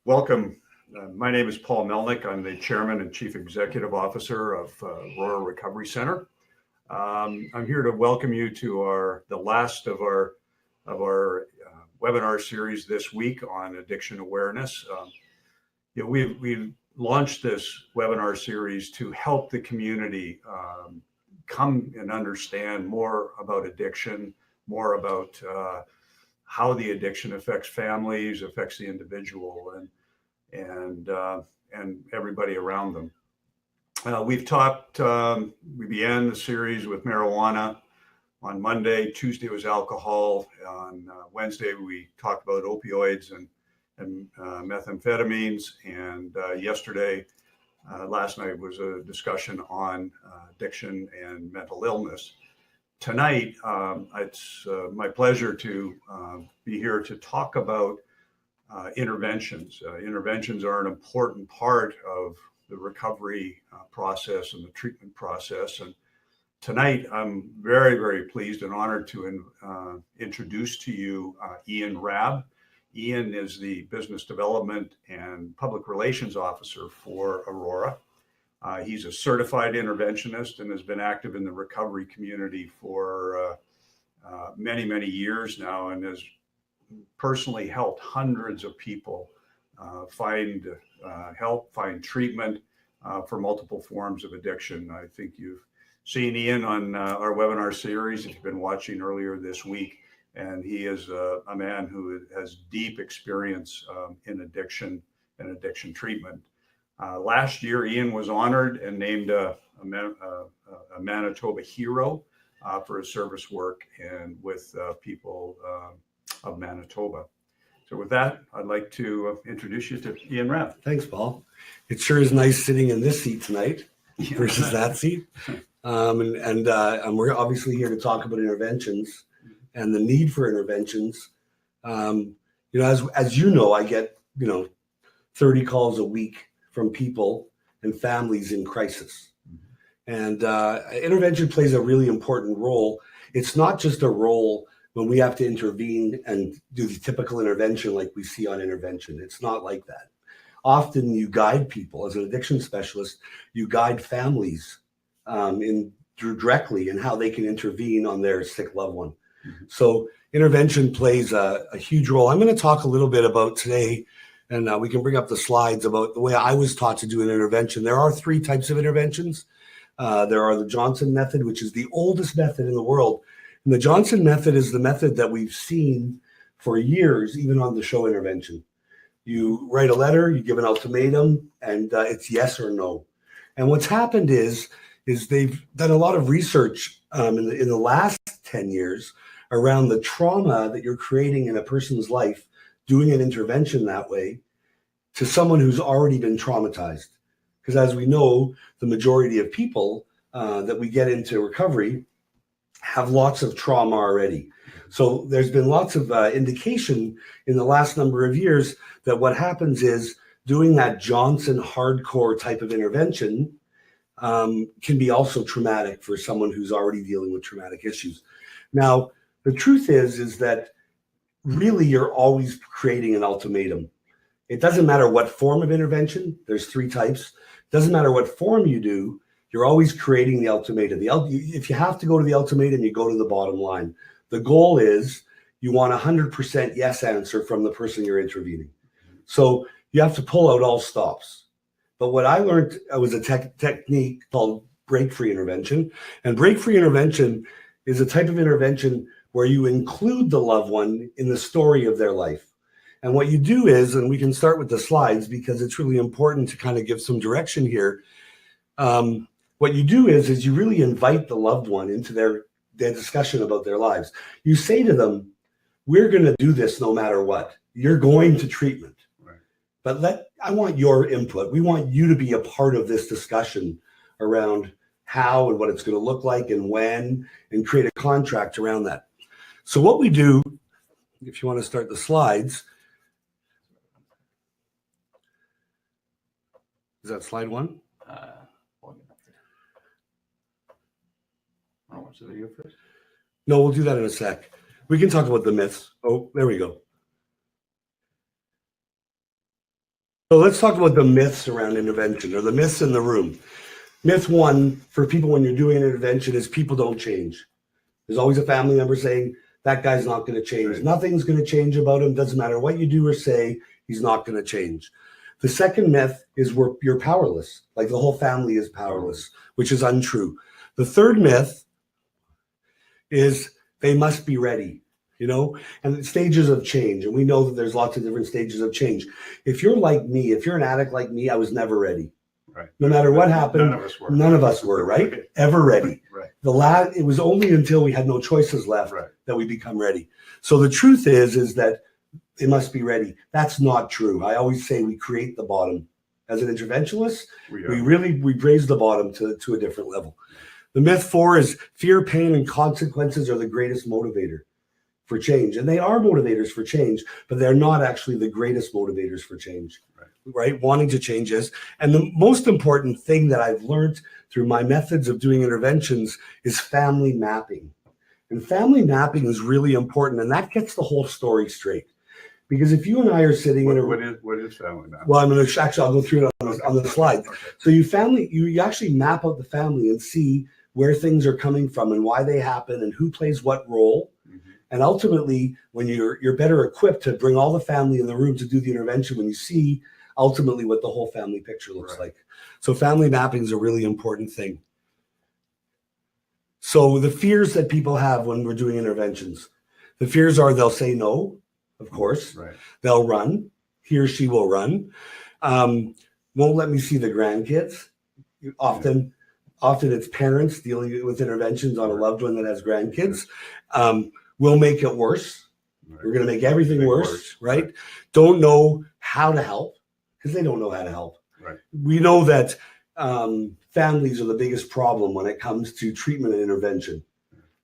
Welcome. My name is Paul Melnick. I'm the Chairman and Chief Executive Officer of Aurora Recovery Center. I'm here to welcome you to the last of our webinar series this week on addiction awareness. We've launched this webinar series to help the community come and understand more about addiction, more about how the addiction affects families, affects the individual, and everybody around them. We began the series with marijuana on Monday. Tuesday was alcohol. On Wednesday, we talked about opioids and methamphetamines. And last night was a discussion on addiction and mental illness. Tonight, it's my pleasure to be here to talk about interventions. Interventions are an important part of the recovery process and the treatment process. And tonight, I'm very, very pleased and honored to introduce to you Ian Rabb. Ian is the Business Development and Public Relations Officer for Aurora. He's a certified interventionist and has been active in the recovery community for many, many years now, and has personally helped hundreds of people find help, find treatment for multiple forms of addiction. I think you've seen Ian on our webinar series if you've been watching earlier this week, and he is a man who has deep experience in addiction and addiction treatment. Last year, Ian was honored and named a Manitoba hero for his service work and with people of Manitoba. So with that, I'd like to introduce you to Ian Rabb. Thanks, Paul. It sure is nice sitting in this seat tonight versus that seat. And we're obviously here to talk about interventions and the need for interventions. As you know, I get 30 calls a week from people and families in crisis. And intervention plays a really important role. It's not just a role when we have to intervene and do the typical intervention like we see on intervention. It's not like that. Often you guide people as an addiction specialist, you guide families directly in how they can intervene on their sick loved one. So intervention plays a huge role. I'm going to talk a little bit about today, and we can bring up the slides about the way I was taught to do an intervention. There are three types of interventions. There are the Johnson method, which is the oldest method in the world. And the Johnson method is the method that we've seen for years, even on the show intervention. You write a letter, you give an ultimatum, and it's yes or no. And what's happened is they've done a lot of research in the last 10 years around the trauma that you're creating in a person's life, doing an intervention that way to someone who's already been traumatized. Because as we know, the majority of people that we get into recovery have lots of trauma already. So there's been lots of indication in the last number of years that what happens is doing that Johnson hardcore type of intervention can be also traumatic for someone who's already dealing with traumatic issues. Now, the truth is that really you're always creating an ultimatum. It doesn't matter what form of intervention, there's three types. It doesn't matter what form you do, you're always creating the ultimatum. If you have to go to the ultimatum, you go to the bottom line. The goal is you want 100% yes answer from the person you're intervening. So you have to pull out all stops. But what I learned was a technique called break-free intervention. And break-free intervention is a type of intervention where you include the loved one in the story of their life. And what you do is, and we can start with the slides because it's really important to kind of give some direction here. What you do is you really invite the loved one into their discussion about their lives. You say to them, we're going to do this no matter what. You're going to treatment. Right. But I want your input. We want you to be a part of this discussion around how and what it's going to look like and when, and create a contract around that. So what we do, if you want to start the slides, is that slide one? I'll watch the video first. No, we'll do that in a sec. We can talk about the myths. Oh, there we go. So let's talk about the myths around intervention, or the myths in the room. Myth one for people when you're doing an intervention is people don't change. There's always a family member saying, that guy's not going to change. Right. Nothing's going to change about him. Doesn't matter what you do or say, he's not going to change. The second myth is you're powerless. Like the whole family is powerless, which is untrue. The third myth is they must be ready, and stages of change. And we know that there's lots of different stages of change. If you're like me, if you're an addict like me, I was never ready. Right. No matter what happened, none of us were, right? Ever ready. Right. It was only until we had no choices left Right. that we become ready. So the truth is that they must be ready. That's not true. I always say we create the bottom. As an interventionist, we raise the bottom to a different level. The myth 4 is fear, pain, and consequences are the greatest motivator for change. And they are motivators for change, but they're not actually the greatest motivators for change, right? Wanting to change is. And the most important thing that I've learned through my methods of doing interventions is family mapping. And family mapping is really important, and that gets the whole story straight. Because if you and I are sitting what is family mapping? Well, I'll go through it on the slide. Okay. So you actually map out the family and see where things are coming from and why they happen and who plays what role. Mm-hmm. And ultimately, when you're better equipped to bring all the family in the room to do the intervention, when you see ultimately what the whole family picture looks like. So family mapping is a really important thing. So the fears that people have when we're doing interventions, the fears are they'll say no, of course. Right. They'll run. He or she will run. Won't let me see the grandkids. Often it's parents dealing with interventions on a loved one that has grandkids. We'll make it worse. Right. We're going to make everything worse, right? Don't know how to help because they don't know how to help. Right. We know that families are the biggest problem when it comes to treatment and intervention,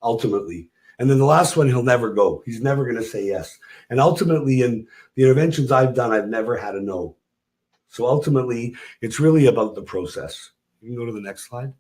ultimately. And then the last one, he'll never go. He's never going to say yes. And ultimately, in the interventions I've done, I've never had a no. So ultimately, it's really about the process. You can go to the next slide.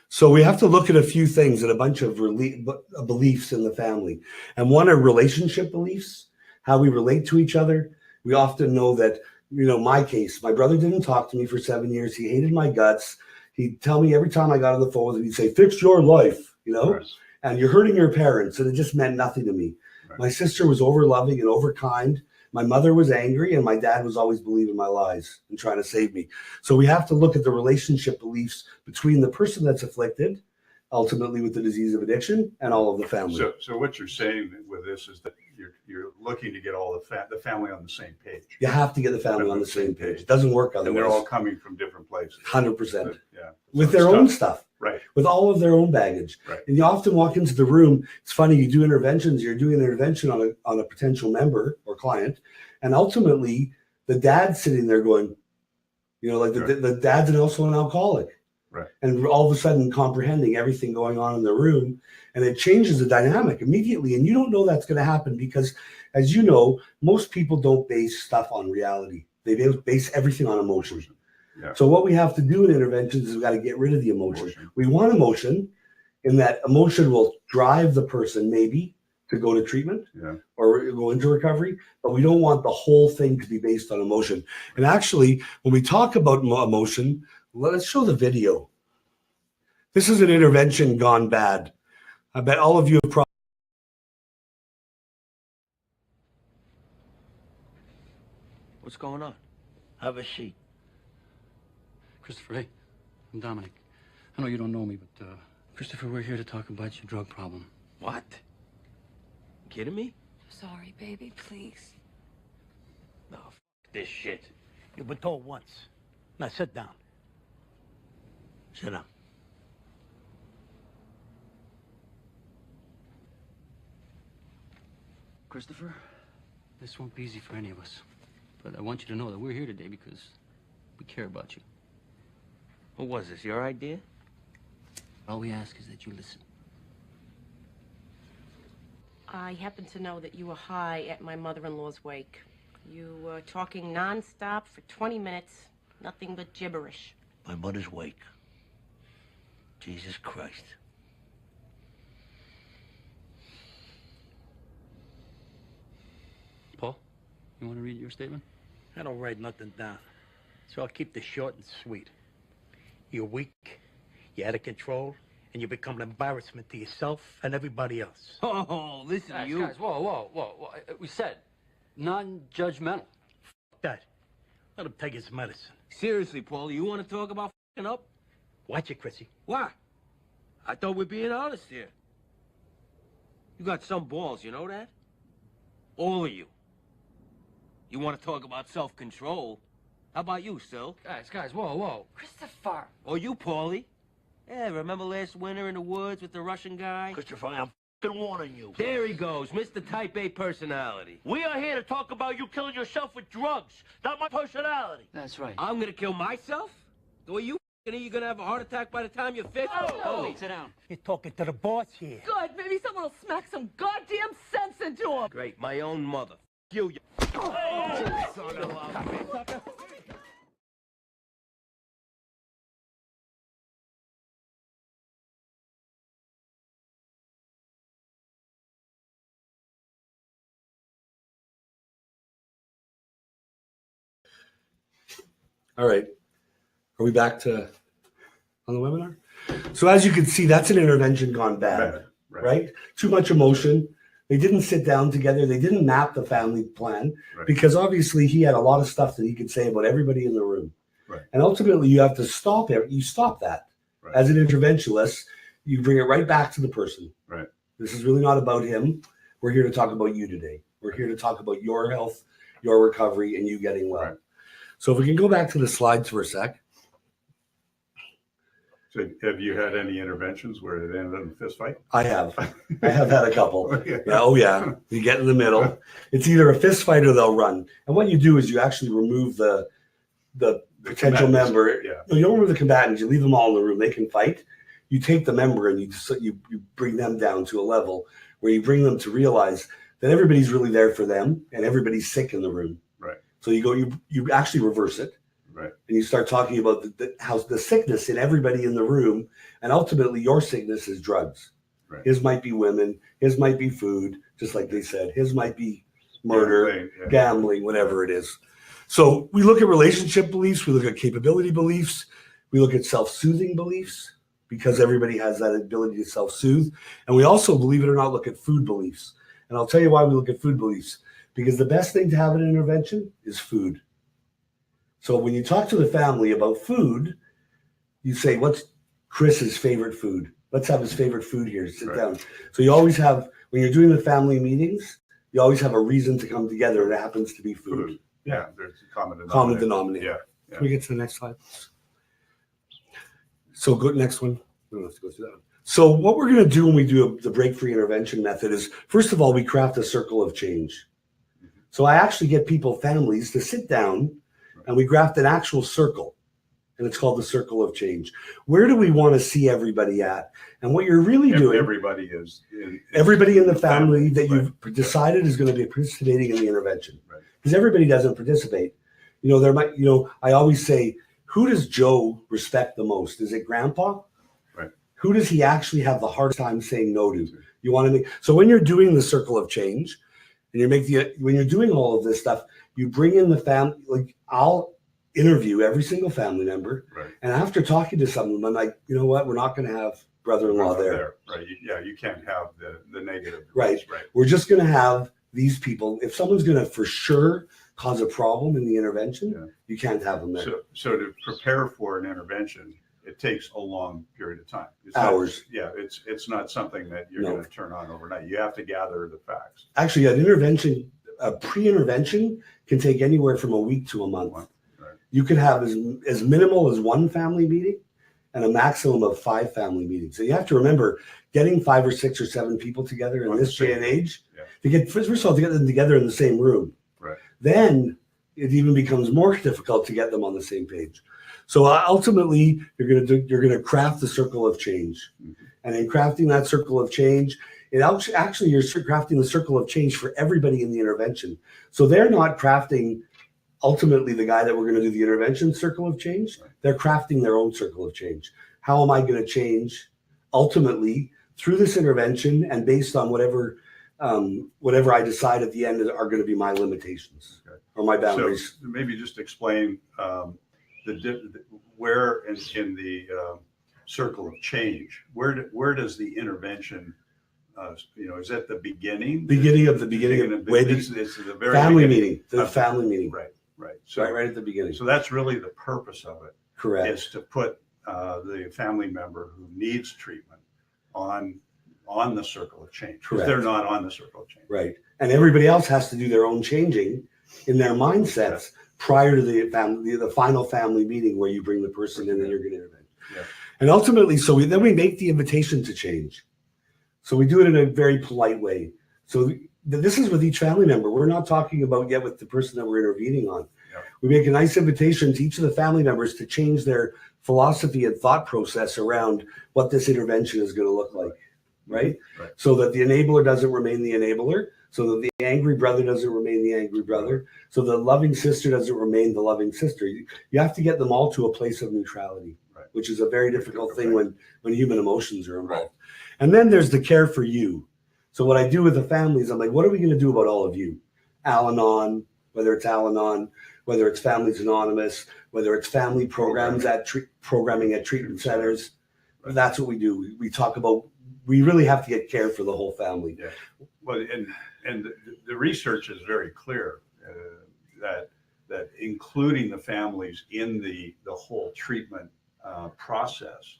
So we have to look at a few things and a bunch of beliefs in the family. And one are relationship beliefs, how we relate to each other. We often know that, my case, my brother didn't talk to me for 7 years. He hated my guts. He'd tell me every time I got on the phone with him, he'd say, fix your life, and you're hurting your parents. And it just meant nothing to me. Right. My sister was over loving and over kind. My mother was angry, and my dad was always believing my lies and trying to save me. So we have to look at the relationship beliefs between the person that's afflicted, ultimately with the disease of addiction, and all of the family. So what you're saying with this is that you're looking to get all the family on the same page. You have to get the family on the same page. It doesn't work otherwise. And they're all coming from different places. 100%. Yeah. With their own stuff. Right. With all of their own baggage. Right. And you often walk into the room. It's funny, you do interventions, you're doing an intervention on a potential member or client, and ultimately the dad's sitting there going, the dad's also an alcoholic. Right. And all of a sudden comprehending everything going on in the room, and it changes the dynamic immediately. And you don't know that's going to happen because, as you know, most people don't base stuff on reality. They base everything on emotion. Yeah. So what we have to do in interventions is we got to get rid of the emotion. We want emotion, in that emotion will drive the person maybe to go to treatment or go into recovery, but we don't want the whole thing to be based on emotion. And actually, when we talk about emotion, let's show the video. This is an intervention gone bad. I bet all of you have probably. What's going on? Have a seat. Christopher, hey, I'm Dominic. I know you don't know me, but Christopher, we're here to talk about your drug problem. What? Kidding me? Sorry, baby, please. No, f this shit. You've been told once. Now sit down. Sit down. Christopher? This won't be easy for any of us, but I want you to know that we're here today because we care about you. What was this, your idea? All we ask is that you listen. I happen to know that you were high at my mother-in-law's wake. You were talking non-stop for 20 minutes, nothing but gibberish. My mother's wake. Jesus Christ. Paul? You want to read your statement? I don't write nothing down, so I'll keep this short and sweet. You're weak, you're out of control, and you become an embarrassment to yourself and everybody else. Oh, listen to you. Guys, whoa. We said non-judgmental. That. Let him take his medicine. Seriously, Paulie, you want to talk about f***ing up? Watch it, Chrissy. Why? I thought we're being honest here. You got some balls, you know that? All of you. You want to talk about self-control? How about you, Sil? Guys, whoa. Christopher. Or you, Paulie? Yeah, remember last winter in the woods with the Russian guy? Christopher, I'm f***ing warning you. There he goes, Mr. Type A personality. We are here to talk about you killing yourself with drugs, not my personality. That's right. I'm gonna kill myself? The way you f***ing you're gonna have a heart attack by the time you're 50? Holy, sit down. You're talking to the boss here. Good. Maybe someone will smack some goddamn sense into him. Great, my own mother. You. Son of a... All right. Are we back to on the webinar? So as you can see, that's an intervention gone bad, right? Too much emotion. They didn't sit down together. They didn't map the family plan because obviously he had a lot of stuff that he could say about everybody in the room. Right. And ultimately you have to stop it. You stop that. Right. As an interventionist, you bring it right back to the person. Right. This is really not about him. We're here to talk about you today. We're here to talk about your health, your recovery, and you getting well. Right. So if we can go back to the slides for a sec. So have you had any interventions where it ended in a fist fight? I have had a couple. Yeah. Yeah, oh yeah. You get in the middle. It's either a fist fight or they'll run. And what you do is you actually remove the potential member. Yeah. No, you don't remove the combatants. You leave them all in the room. They can fight. You take the member and you bring them down to a level where you bring them to realize that everybody's really there for them and everybody's sick in the room. Right. So you actually reverse it. Right. And you start talking about how the sickness in everybody in the room, and ultimately your sickness is drugs. Right. His might be women, his might be food, just like they said. His might be murder, gambling, whatever it is. So we look at relationship beliefs, we look at capability beliefs, we look at self-soothing beliefs, because everybody has that ability to self-soothe. And we also, believe it or not, look at food beliefs. And I'll tell you why we look at food beliefs. Because the best thing to have in an intervention is food. So when you talk to the family about food, you say, what's Chris's favorite food? Let's have his favorite food here. Sit down. So you always have, when you're doing the family meetings, you always have a reason to come together, and it happens to be food. Yeah, there's a common denominator. Common denominator. Yeah. Can we get to the next slide? So good, next one. We don't have to go through that one. So what we're going to do when we do the break-free intervention method is, first of all, we craft a circle of change. So I actually get families to sit down, and we graft an actual circle, and it's called the circle of change. Where do we want to see everybody at? And what you're really doing, everybody is everybody in the family that you've decided is going to be participating in the intervention, because everybody doesn't participate. I always say, who does Joe respect the most? Is it Grandpa? Right. Who does he actually have the hardest time saying no to? You want to make, so when you're doing the circle of change, and when you're doing all of this stuff, you bring in the family. Like, I'll interview every single family member, and after talking to some of them, I'm like, you know what? We're not going to have brother-in-law there. Right. You can't have the negative. Right. Right. We're just going to have these people. If someone's going to for sure cause a problem in the intervention, you can't have them there. So to prepare for an intervention, it takes a long period of time. Hours. It's not something that you're going to turn on overnight. You have to gather the facts. Actually, an intervention, a pre-intervention can take anywhere from a week to a month. Right. You could have as minimal as one family meeting and a maximum of 5 family meetings. So you have to remember, getting 5 or 6 or 7 people together in this day and age, to get them together in the same room. Right. Then it even becomes more difficult to get them on the same page. So ultimately, you're going to craft the circle of change, and in crafting that circle of change, you're crafting the circle of change for everybody in the intervention. So they're not crafting ultimately the guy that we're going to do the intervention circle of change. They're crafting their own circle of change. How am I going to change ultimately through this intervention, and based on whatever I decide at the end are going to be my limitations. Okay. or my boundaries. So maybe just explain where in the circle of change, where does the intervention, is that the beginning? Beginning of where it's the very family beginning. meeting, the family meeting. Right. So right at the beginning. So that's really the purpose of it. Correct. Is to put the family member who needs treatment on the circle of change. Because they're not on the circle of change. Right. And everybody else has to do their own changing in their mindsets prior to the final family meeting where you bring the person in and you're going to intervene. Yeah. And ultimately, then we make the invitation to change. So we do it in a very polite way. So this is with each family member. We're not talking about yet with the person that we're intervening on. Yeah. We make a nice invitation to each of the family members to change their philosophy and thought process around what this intervention is going to look like, right? So that the enabler doesn't remain the enabler, so that the angry brother doesn't remain the angry brother, so the loving sister doesn't remain the loving sister. You have to get them all to a place of neutrality, which is a very difficult thing when human emotions are involved. And then there's the care for you. So what I do with the families, I'm like, what are we going to do about all of you? Al-Anon, whether it's Al-Anon, whether it's Families Anonymous, whether it's family programs programming at treatment centers. That's what we do. We talk about, we really have to get care for the whole family. Yeah. Well, and the research is very clear that including the families in the whole treatment process,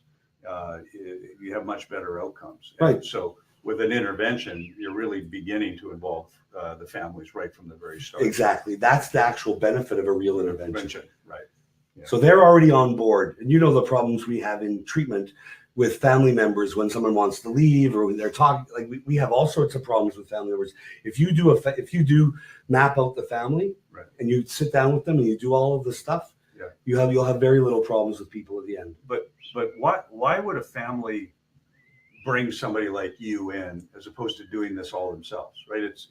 you have much better outcomes. Right. And so with an intervention, you're really beginning to involve the families right from the very start. Exactly. That's the actual benefit of a real intervention. Right. Yeah. So they're already on board. And you know the problems we have in treatment with family members when someone wants to leave or when they're talking, like we have all sorts of problems with family members. If you do map out the family and you sit down with them and you do all of the stuff, you'll have very little problems with people at the end. But why would a family bring somebody like you in as opposed to doing this all themselves, right? It's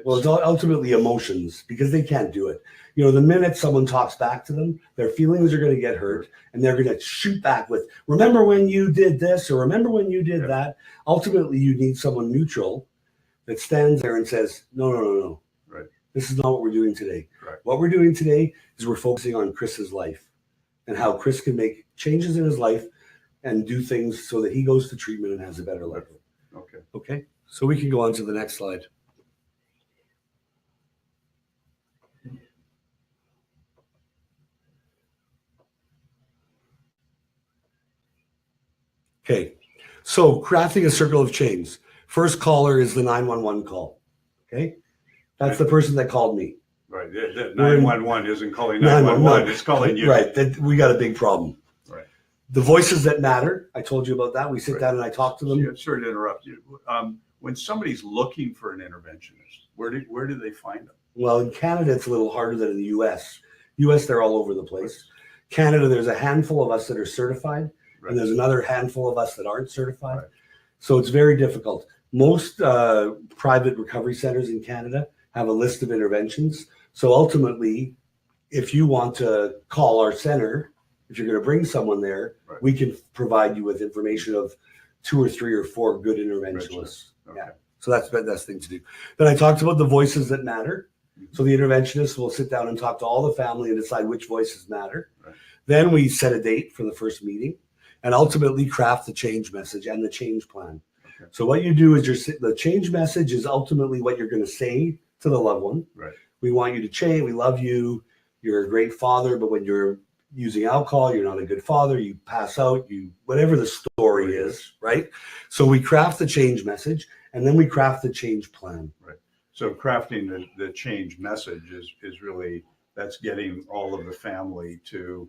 ultimately emotions because they can't do it. The minute someone talks back to them, their feelings are going to get hurt and they're going to shoot back with, remember when you did this or remember when you did that. Ultimately, you need someone neutral that stands there and says, no. Right. This is not what we're doing today. Right. What we're doing today is we're focusing on Chris's life and how Chris can make changes in his life and do things so that he goes to treatment and has a better life. Okay. So we can go on to the next slide. Okay. So crafting a circle of change. First caller is the 911 call. Okay. That's the person that called me. Right. 911 isn't calling 911. It's calling you. Right. We got a big problem. Right. The voices that matter. I told you about that. We sit down and I talk to them. Yeah, sorry to interrupt you. When somebody's looking for an interventionist, where do they find them? Well, in Canada, it's a little harder than in the U.S. U.S., they're all over the place. Canada, there's a handful of us that are certified, and there's another handful of us that aren't certified. Right. So it's very difficult. Most private recovery centers in Canada have a list of interventions. So ultimately, if you want to call our center, if you're going to bring someone there, we can provide you with information of 2 or 3 or 4 good interventionists. Okay. Yeah. So that's the best thing to do. Then I talked about the voices that matter. So the interventionist will sit down and talk to all the family and decide which voices matter. Right. Then we set a date for the first meeting and ultimately craft the change message and the change plan. Okay. So what you do is the change message is ultimately what you're going to say to the loved one. Right. We want you to change. We love you. You're a great father, but when you're using alcohol, you're not a good father. You pass out. Whatever the story is, right? So we craft the change message, and then we craft the change plan. Right. So crafting the change message is really, that's getting all of the family to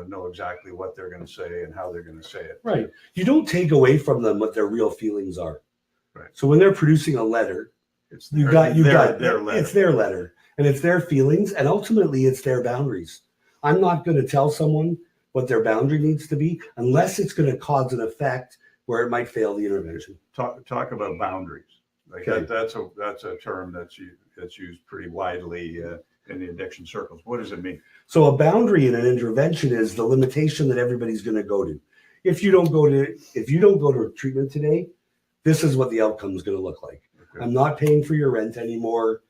know exactly what they're going to say and how they're going to say it. Right. You don't take away from them what their real feelings are. Right. So when they're producing a letter, it's their letter. It's their letter, and it's their feelings, and ultimately it's their boundaries. I'm not going to tell someone what their boundary needs to be unless it's going to cause an effect where it might fail the intervention. Talk about boundaries. Like that's a term that's used pretty widely in the addiction circles. What does it mean? So a boundary in an intervention is the limitation that everybody's going to go to. If you don't go to treatment today, this is what the outcome is going to look like. Okay. I'm not paying for your rent anymore.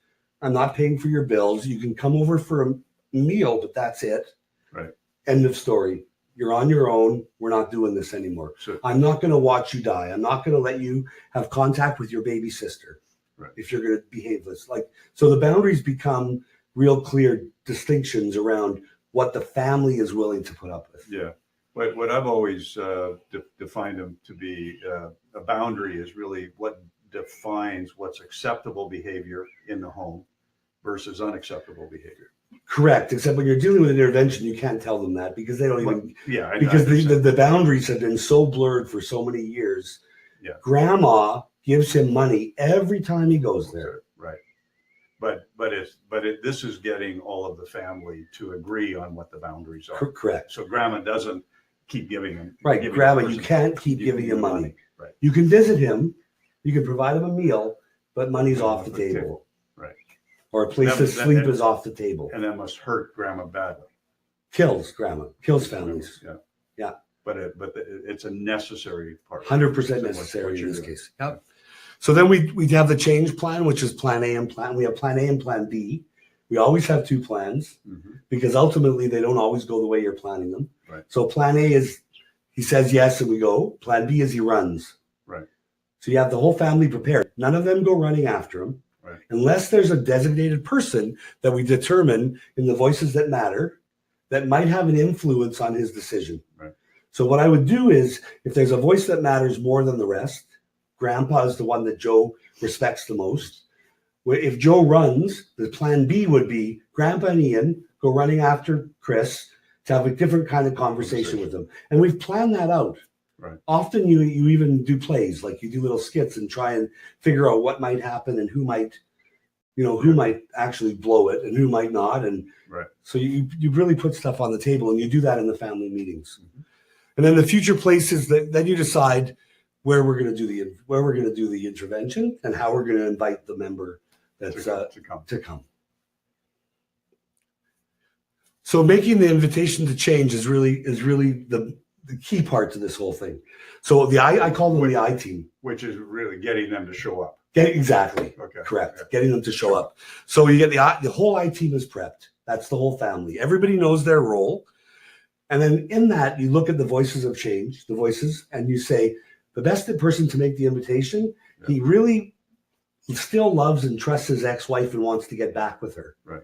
I'm not paying for your bills. You can come over for a meal, but that's it. Right. End of story. You're on your own. We're not doing this anymore. So, I'm not going to watch you die. I'm not going to let you have contact with your baby sister. Right. If you're going to behave this. So the boundaries become real clear distinctions around what the family is willing to put up with. yeah. What I've always defined them to be, a boundary is really what defines what's acceptable behavior in the home versus unacceptable behavior. Correct. Except when you're dealing with an intervention, you can't tell them that because they don't even, Yeah. because the boundaries have been so blurred for so many years. Yeah. Grandma gives him money every time he goes there. Right. This is getting all of the family to agree on what the boundaries are. Correct. So grandma doesn't keep giving him. Right. giving Grandma, the you person- can't keep giving him money. Right. You can visit him. You can provide him a meal, but money's off the Okay. table. Right. Or a place to sleep is off the table. And that must hurt grandma badly. Kills grandma. Kills families. Yeah. Yeah. But it's a necessary part. 100% What necessary you're in this doing. case. Yep. So then we have the change plan, which is plan A and plan. We have plan A and plan B. We always have two plans Mhm. because ultimately they don't always go the way you're planning them. Right. So plan A is he says yes and we go. Plan B is he runs. Right. So you have the whole family prepared. None of them go running after him. Right. Unless there's a designated person that we determine in the voices that matter that might have an influence on his decision. Right. So what I would do is if there's a voice that matters more than the rest, grandpa is the one that Joe respects the most. If Joe runs, the plan B would be grandpa and Ian go running after Chris to have a different kind of conversation with them. And we've planned that out. Right. Often you even do plays, like you do little skits and try and figure out what might happen and who might actually blow it and who might not. And Right. so you really put stuff on the table and you do that in the family meetings. Mhm. And then the future places that then you decide where we're going to do the intervention and how we're going to invite the member that's To come. to come. So making the invitation to change is really the key part to this whole thing. So I call them the I team. Which is really getting them to show up. Exactly. Okay. Correct. Yeah. Getting them to show up. So you get the whole I team is prepped. That's the whole family. Everybody knows their role. And then in that, you look at the voices of change, the voices, and you say, the best person to make the invitation, he really still loves and trusts his ex-wife and wants to get back with her. Right.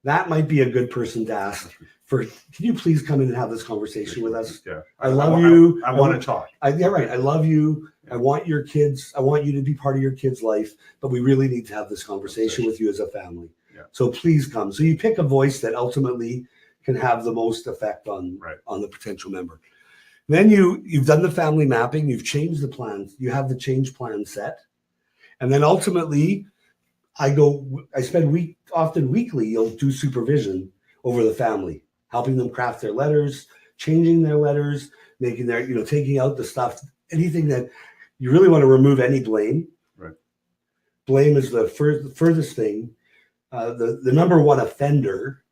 That might be a good person to ask for, can you please come in and have this conversation with us? Yeah. I love you. I want to talk. Yeah, right. I love you. I want your kids. I want you to be part of your kids' life, but we really need to have this conversation with you as a family. Yeah. So please come. So you pick a voice that ultimately can have the most effect on the potential member. Then you've done the family mapping. You've changed the plans. You have the change plan set. And then ultimately, I spend often weekly, you'll do supervision over the family, helping them craft their letters, changing their letters, making their, taking out the stuff, anything that you really want to remove any blame. Right. Blame is the furthest thing. The number one offender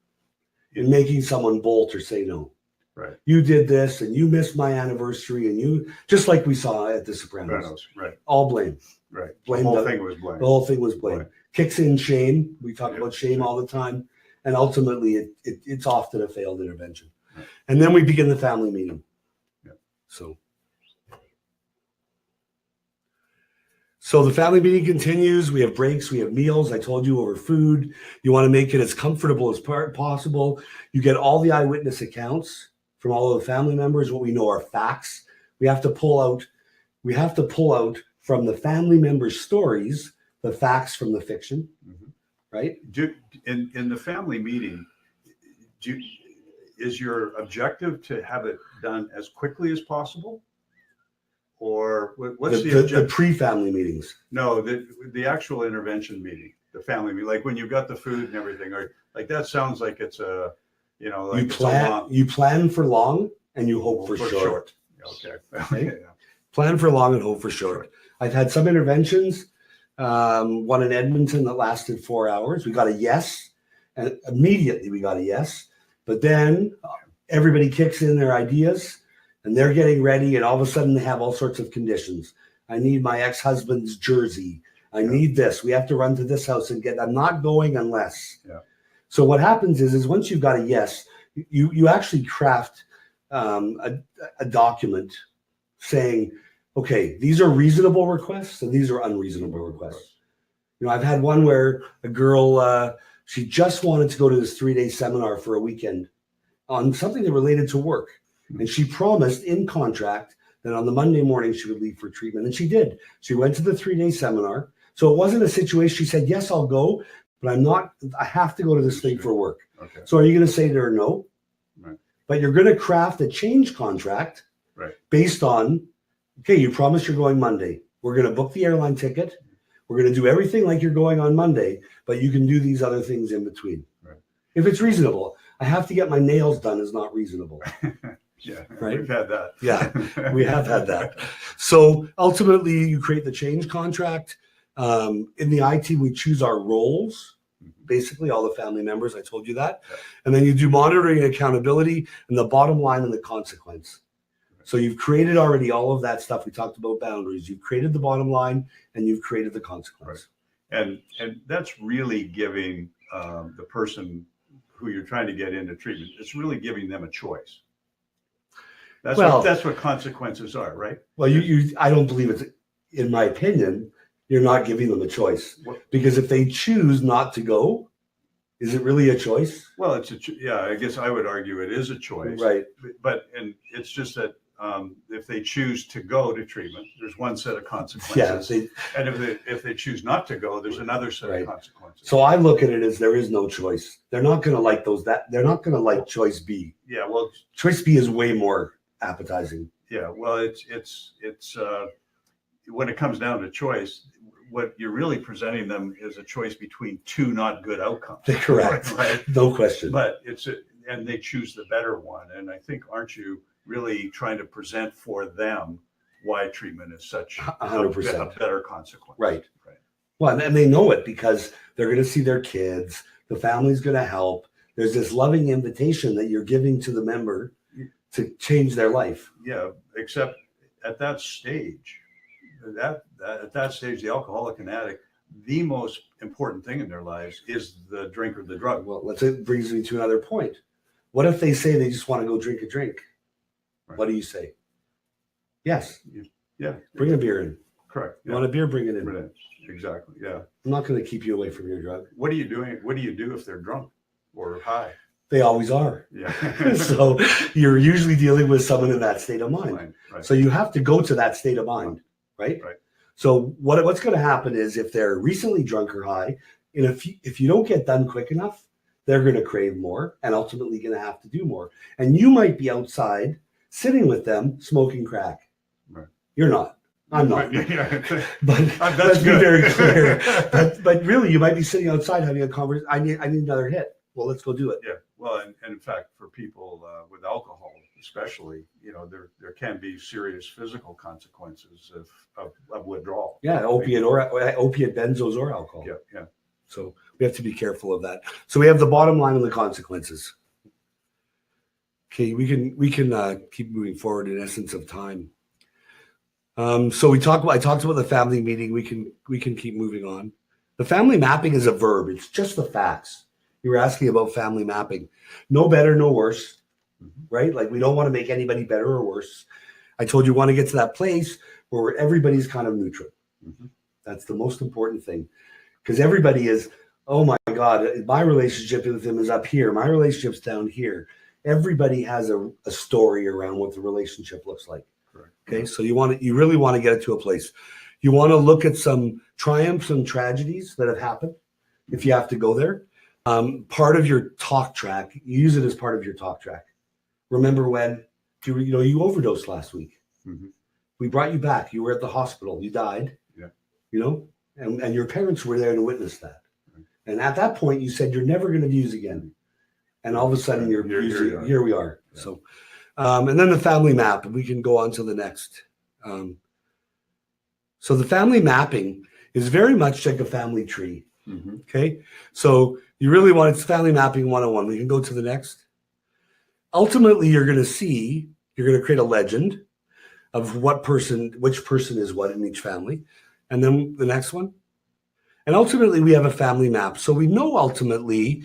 in making someone bolt or say no. Right. You did this and you missed my anniversary and you, just like we saw at The Sopranos. Right. All blame. Right. Blame The whole the- thing was blame. The whole thing was blame. Right. Kicks in shame. We talk Yeah, about shame sure. all the time. And ultimately, it's often a failed intervention. Right. And then we begin the family meeting. Yeah. So the family meeting continues. We have breaks. We have meals. I told you over food. You want to make it as comfortable as possible. You get all the eyewitness accounts from all of the family members. What we know are facts. We have to pull out from the family members' stories the facts from the fiction, Mhm. right? In the family meeting, is your objective to have it done as quickly as possible? Or what's the The objective? pre-family meetings. No, the actual intervention meeting, the family meeting, like when you've got the food and everything, or like that sounds like it's a, like it's a long. You plan for long and you hope for short. Okay. Right? Yeah. Plan for long and hope for short. I've had some interventions, one in Edmonton that lasted 4 hours. We got a yes, and immediately we got a yes. But then everybody kicks in their ideas and they're getting ready, and all of a sudden they have all sorts of conditions. I need my ex-husband's jersey. I need this. We have to run to this house and get, I'm not going unless. Yeah. So what happens is once you've got a yes, you actually craft a document saying, okay, these are reasonable requests and these are unreasonable requests. You know, I've had one where a girl, she just wanted to go to this 3-day seminar for a weekend on something that related to work. And she promised in contract that on the Monday morning she would leave for treatment. And she did. She went to the 3-day seminar. So it wasn't a situation, she said, yes, I'll go, but I have to go to this thing for work. Okay. So are you going to say to her no? Right. But you're going to craft a change contract based on, okay, you promised you're going Monday. We're going to book the airline ticket. We're going to do everything like you're going on Monday, but you can do these other things in between. Right. If it's reasonable, I have to get my nails done is not reasonable. Yeah, right. We've had that. Yeah, we have had that. So ultimately, you create the change contract. In the IT, we choose our roles, basically all the family members. I told you that. Yeah. And then you do monitoring and accountability and the bottom line and the consequence. So you've created already all of that stuff. We talked about boundaries. You've created the bottom line and you've created the consequence. Right. And that's really giving the person who you're trying to get into treatment, it's really giving them a choice. That's what consequences are, right? Well, I don't believe it's, in my opinion, you're not giving them a choice. Because if they choose not to go, is it really a choice? Well, I guess I would argue it is a choice. Right. And it's just that if they choose to go to treatment, there's one set of consequences. Yeah. And if they choose not to go, there's another set of consequences. So I look at it as there is no choice. They're not going to like they're not going to like choice B. Yeah. Well, choice B is way more appetizing. Yeah. Well, it's when it comes down to choice, what you're really presenting them is a choice between two not good outcomes. Correct. Right? No question. But and they choose the better one. And I think, aren't you really trying to present for them why treatment is such 100% a better consequence? Right. Well, and they know it because they're going to see their kids. The family's going to help. There's this loving invitation that you're giving to the member to change their life. Yeah, except at that stage, at that stage, the alcoholic and addict, the most important thing in their lives is the drink or the drug. Well, it brings me to another point. What if they say they just want to go drink a drink? Right. What do you say? Yes. Yeah. Bring a beer in. Correct. You want a beer? Bring it in. Bring it in. Exactly. Yeah. I'm not going to keep you away from your drug. What are you doing? What do you do if they're drunk or high? They always are. Yeah. So you're usually dealing with someone in that state of mind. Right. So you have to go to that state of mind, right? Right. So what's going to happen is if they're recently drunk or high, and if you don't get done quick enough, they're going to crave more and ultimately going to have to do more. And you might be outside sitting with them smoking crack. Right. You're not. I'm not. But let's be very clear. But really, you might be sitting outside having a conversation. I need another hit. Well, let's go do it. Yeah. Well, and in fact, for people with alcohol, especially, there can be serious physical consequences of withdrawal. Yeah, opiate, benzos, or alcohol. Yeah, yeah. So we have to be careful of that. So we have the bottom line and the consequences. Okay, we can keep moving forward in essence of time. So I talked about the family meeting. We can keep moving on. The family mapping is a verb. It's just the facts. You were asking about family mapping. No better, no worse, right? Like we don't want to make anybody better or worse. I told you want to get to that place where everybody's kind of neutral. Mm-hmm. That's the most important thing. Because everybody is, oh my God, my relationship with him is up here. My relationship's down here. Everybody has a story around what the relationship looks like. Correct. Okay, so you really want to get it to a place. You want to look at some triumphs and tragedies that have happened, if you have to go there. Part of your talk track, you use it as part of your talk track. Remember when you overdosed last week? Mm-hmm. We brought you back. You were at the hospital. You died. Yeah. And your parents were there to witness that. Right. And at that point, you said you're never going to use again. And all of a sudden, here we are. Yeah. So, and then the family map, and we can go on to the next. So the family mapping is very much like a family tree. Mm-hmm. Okay, so you really want it's family mapping 101. We can go to the next. Ultimately, you're going to create a legend of which person is what in each family. And then the next one, And ultimately, we have a family map. So we know ultimately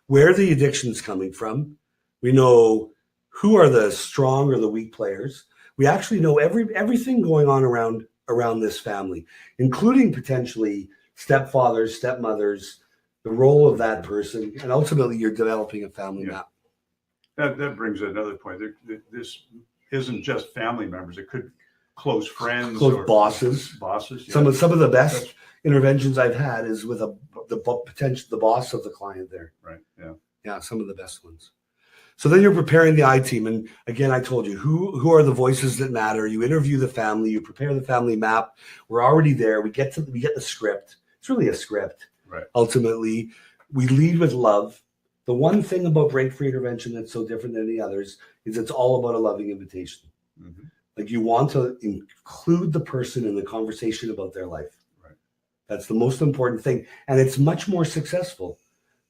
where the addiction's coming from. We know who are the strong or the weak players. We actually know everything going on around this family, including potentially stepfathers, stepmothers, the role of that person, and ultimately you're developing a family map. That brings another point. This isn't just family members. It could close friends, Close or bosses. Bosses. Yeah. Some of the best interventions I've had is with the boss of the client there. Right. Yeah. Yeah, some of the best ones. So then you're preparing the I team, and again, I told you who are the voices that matter. You interview the family, you prepare the family map. We're already there. We get the script. It's really a script. Right. Ultimately, we lead with love. The one thing about break free intervention that's so different than any others is it's all about a loving invitation. Mm-hmm. Like you want to include the person in the conversation about their life. Right. That's the most important thing, and it's much more successful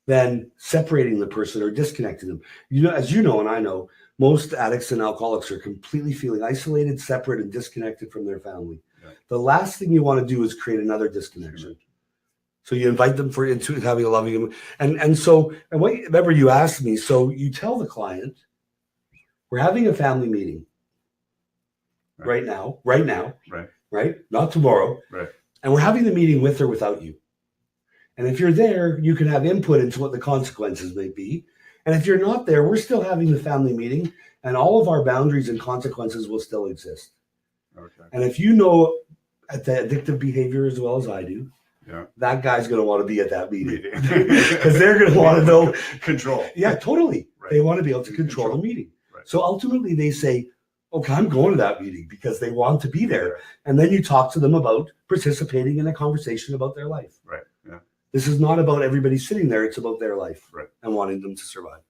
than separating the person or disconnecting them. You know, as you know, and I know, most addicts and alcoholics are completely feeling isolated, separate, and disconnected from their family. Yeah. The last thing you want to do is create another disconnection. So you invite them into having a loving, remember you asked me, so you tell the client, we're having a family meeting right now, right? Not tomorrow. Right. And we're having the meeting with or without you. And if you're there, you can have input into what the consequences may be. And if you're not there, we're still having the family meeting, and all of our boundaries and consequences will still exist. Okay. And if you know at the addictive behavior as well as I do, that guy's going to want to be at that meeting because they're going to want to know control. Yeah, totally. Right. They want to be able to control the meeting. Right. So ultimately, they say, "Okay, I'm going to that meeting because they want to be there." And then you talk to them about participating in a conversation about their life. Right. Yeah. This is not about everybody sitting there. It's about their life and wanting them to survive.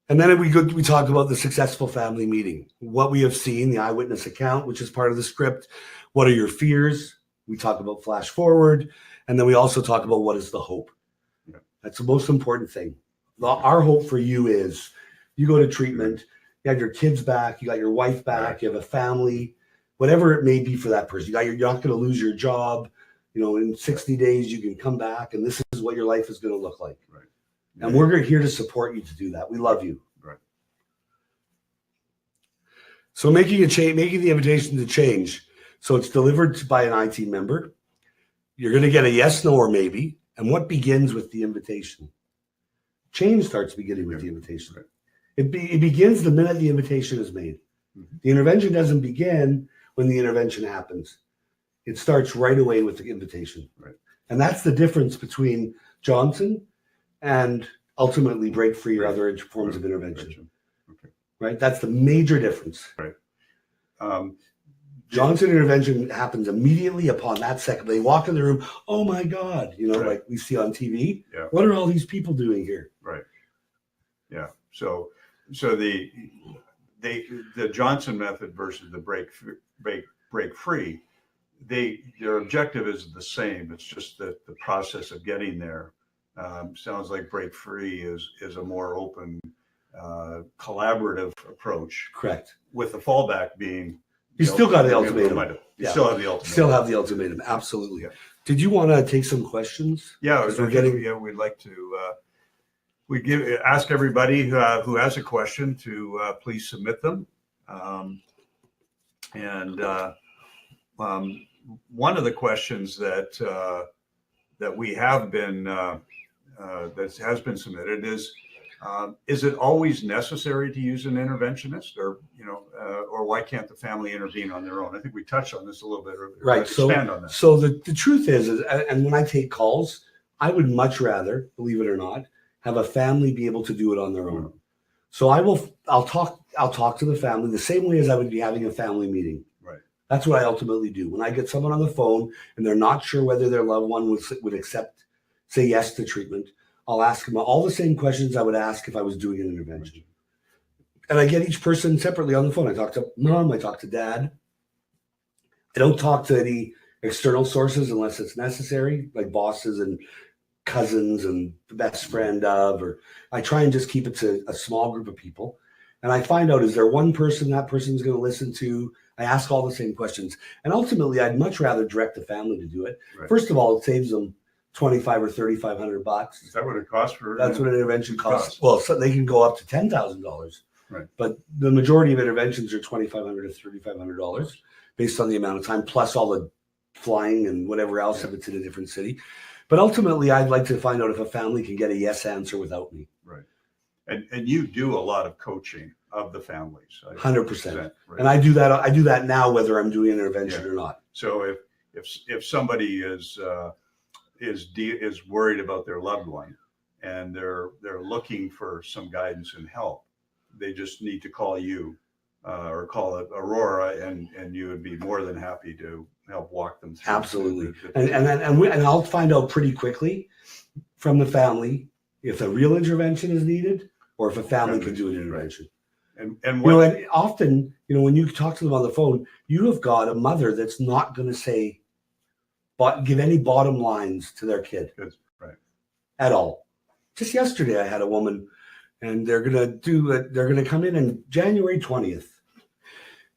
And then we talk about the successful family meeting, what we have seen, the eyewitness account, which is part of the script. What are your fears? We talk about flash forward. And then we also talk about what is the hope. Yeah. That's the most important thing. Our hope for you is you go to treatment, you have your kids back, you got your wife back, you have a family, whatever it may be for that person. You're not going to lose your job. You know, in 60 days, you can come back, and this is what your life is going to look like. Right. And we're here to support you to do that. We love you. Right. So making the invitation to change. So it's delivered by an IT member. You're going to get a yes, no, or maybe. And what begins with the invitation? Change starts beginning with the invitation. Right. It begins the minute the invitation is made. Mm-hmm. The intervention doesn't begin when the intervention happens. It starts right away with the invitation. Right. And that's the difference between Johnson and ultimately break free or other forms of intervention. Okay. Right? That's the major difference. Right. Johnson intervention happens immediately upon that second. They walk in the room, oh my God, like we see on TV. Yeah. What are all these people doing here? Right. Yeah. So the Johnson method versus the break free, their objective is the same. It's just that the process of getting there sounds like break free is a more open, collaborative approach. Correct. With the fallback being you still got the ultimatum. You still have the ultimatum. Still have the ultimatum. Absolutely. Yeah. Did you want to take some questions? Yeah, we'd like to. We ask everybody who has a question to please submit them. One of the questions that we have been that has been submitted is it always necessary to use an interventionist, or why can't the family intervene on their own? I think we touched on this a little bit earlier. Right. Expand on that. So the truth is, and when I take calls, I would much rather, believe it or not, have a family be able to do it on their own. So I'll talk to the family the same way as I would be having a family meeting. Right. That's what I ultimately do. When I get someone on the phone and they're not sure whether their loved one would say yes to treatment, I'll ask them all the same questions I would ask if I was doing an intervention. And I get each person separately on the phone. I talk to mom, I talk to dad. I don't talk to any external sources unless it's necessary, like bosses and cousins and the best friend of, or I try and just keep it to a small group of people. And I find out, is there one person that person's going to listen to? I ask all the same questions. And ultimately, I'd much rather direct the family to do it. Right. First of all, it saves them $2,500 or $3,500. Is that what it costs for? That's what an intervention costs. Costs. Well, so they can go up to $10,000. Right. But the majority of interventions are $2,500 to $3,500 based on the amount of time, plus all the flying and whatever else if it's in a different city. But ultimately, I'd like to find out if a family can get a yes answer without me. Right. And you do a lot of coaching of the families. 100%. Right. And I do that now, whether I'm doing an intervention or not. So if somebody is worried about their loved one and they're looking for some guidance and help, they just need to call you or call Aurora, and you would be more than happy to help walk them through. Absolutely. And I'll find out pretty quickly from the family if a real intervention is needed or if a family can do an intervention. And what, And often, when you talk to them on the phone, you have got a mother that's not going to say, but give any bottom lines to their kid. right. At all. Just yesterday, I had a woman, and they're going to come in January 20th.